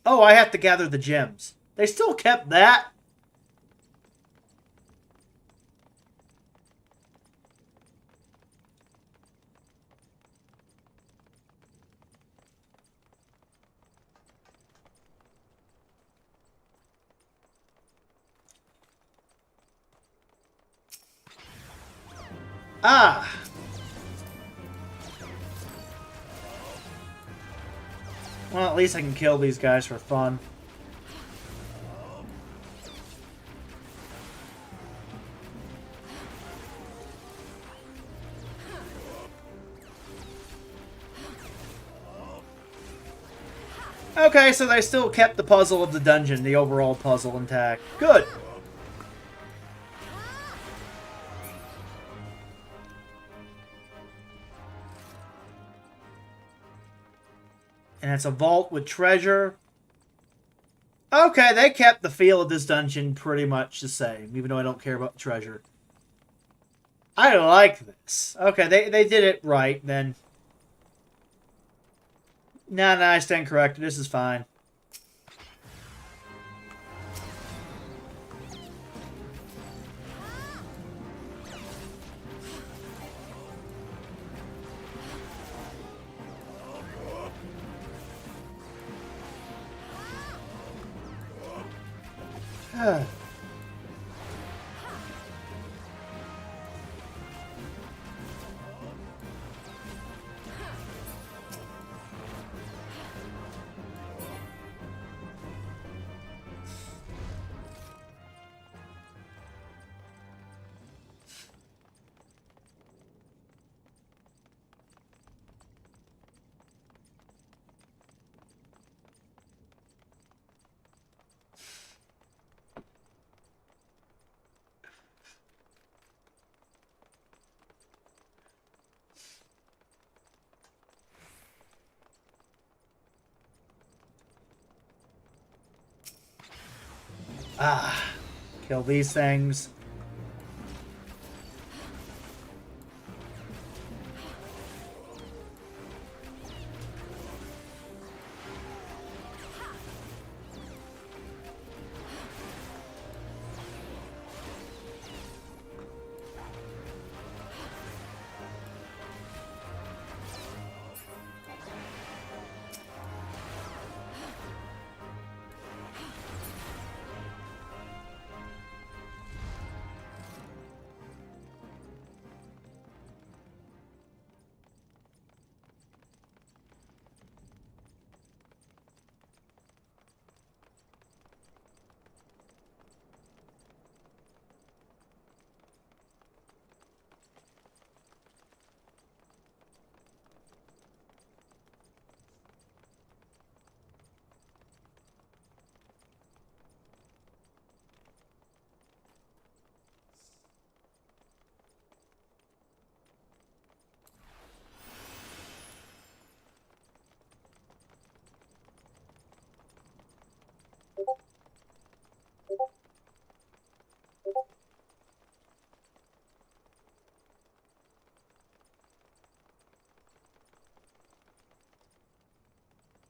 Oh, I have to gather the gems. They still kept that? Ah! Well, at least I can kill these guys for fun. Okay, so they still kept the puzzle of the dungeon, the overall puzzle intact. Good! And it's a vault with treasure. Okay, they kept the feel of this dungeon pretty much the same, even though I don't care about the treasure. I like this. Okay, they did it right, then. Nah, I stand corrected. This is fine. Ah, kill these things.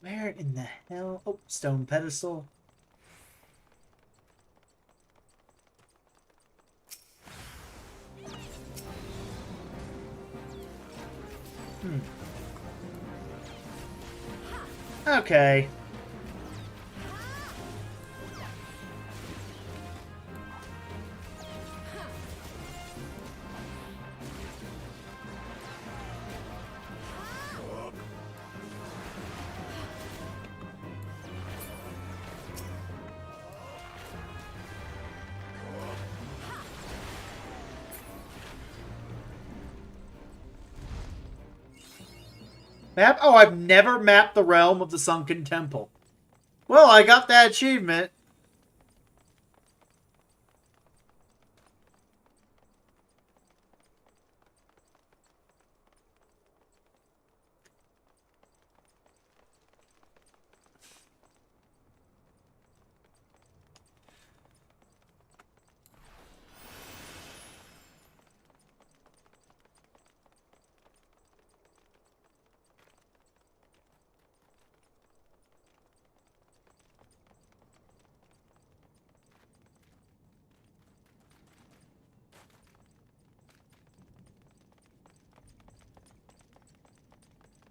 Where in the hell? Oh, stone pedestal. Okay. Map? Oh, I've never mapped the realm of the Sunken Temple. Well, I got that achievement.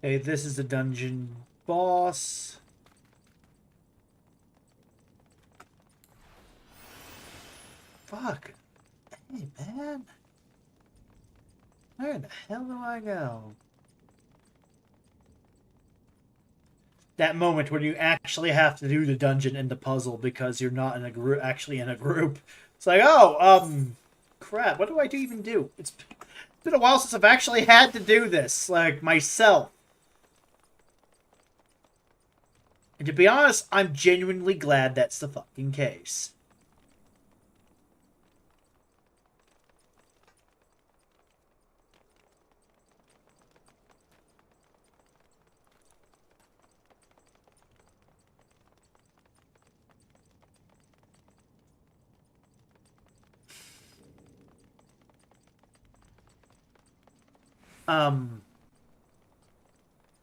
Okay, this is the dungeon boss. Fuck. Hey, man. Where the hell do I go? That moment when you actually have to do the dungeon and the puzzle because you're not in a group, actually in a group. It's like, oh, crap, what do I even do? It's been a while since I've actually had to do this, like, myself. And to be honest, I'm genuinely glad that's the fucking case.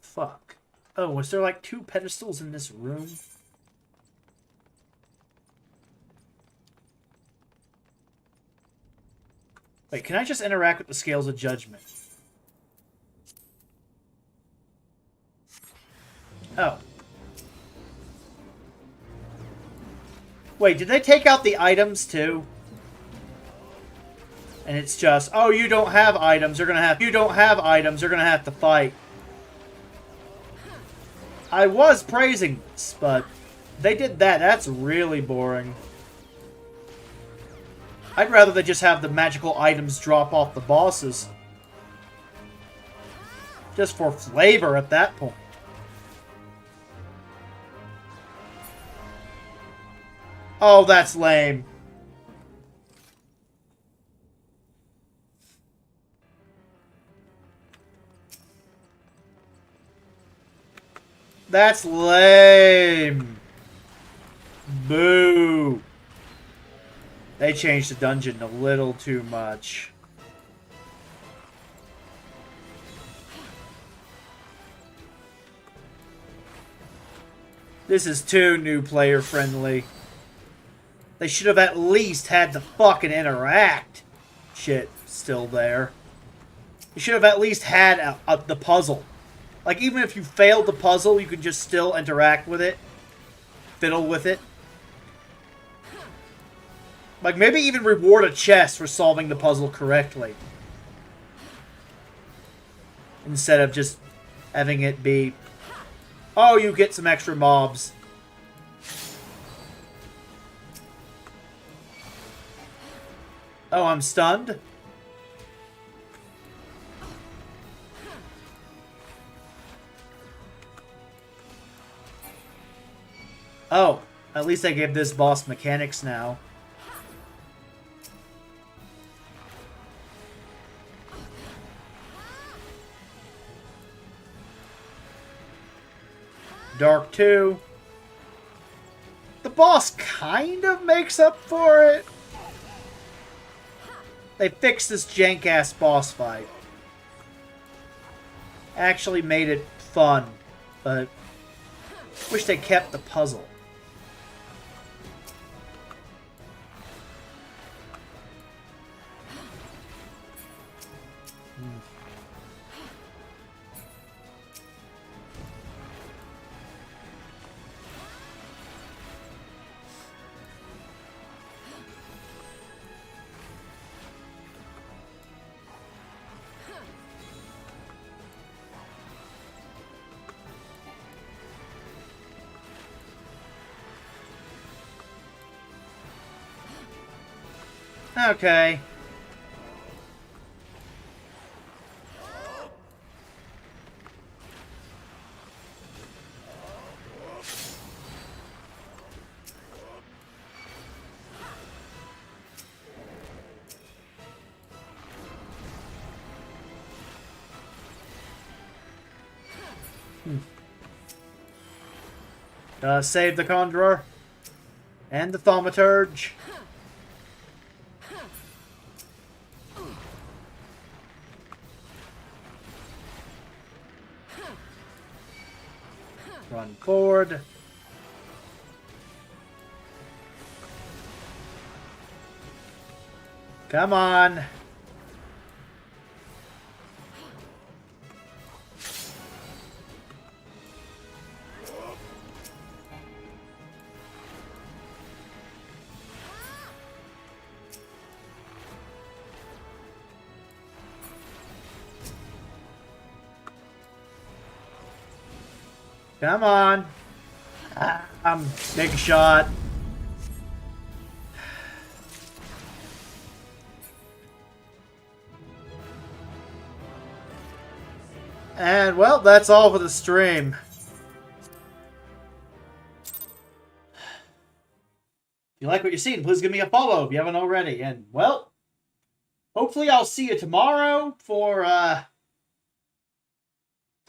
Fuck. Oh, was there like 2 pedestals in this room? Wait, can I just interact with the Scales of Judgment? Oh. Wait, did they take out the items too? And it's just, oh, you don't have items, you're gonna have to fight. I was praising this, but they did that. That's really boring. I'd rather they just have the magical items drop off the bosses. Just for flavor at that point. Oh, that's lame. That's lame. Boo. They changed the dungeon a little too much. This is too new player friendly. They should have at least had the fucking interact shit still there. You should have at least had the puzzle. Like, even if you failed the puzzle, you could just still interact with it. Fiddle with it. Like, maybe even reward a chest for solving the puzzle correctly. Instead of just having it be, oh, you get some extra mobs. Oh, I'm stunned? Oh, at least I gave this boss mechanics now. Dark 2. The boss kind of makes up for it. They fixed this jank-ass boss fight. Actually made it fun, but wish they kept the puzzle. Okay. Save the Conjurer. And the Thaumaturge. Run forward. Come on. Come on. Take a shot. And, well, that's all for the stream. If you like what you've seen, please give me a follow if you haven't already. And, well, hopefully I'll see you tomorrow for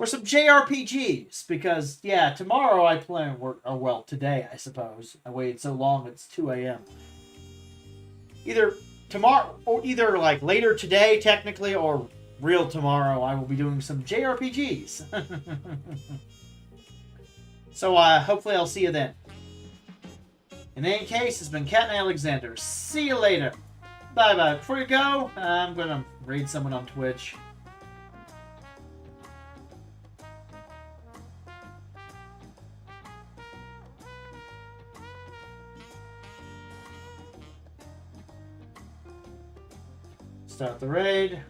some JRPGs. Because, yeah, tomorrow I plan work, or, well, today, I suppose. I waited so long, it's 2 a.m. Either tomorrow, or either, like, later today, technically, or real tomorrow, I will be doing some JRPGs. So, hopefully I'll see you then. In any case, it's been Captain Alexander. See you later. Bye-bye. Before you go, I'm gonna raid someone on Twitch. Start the raid.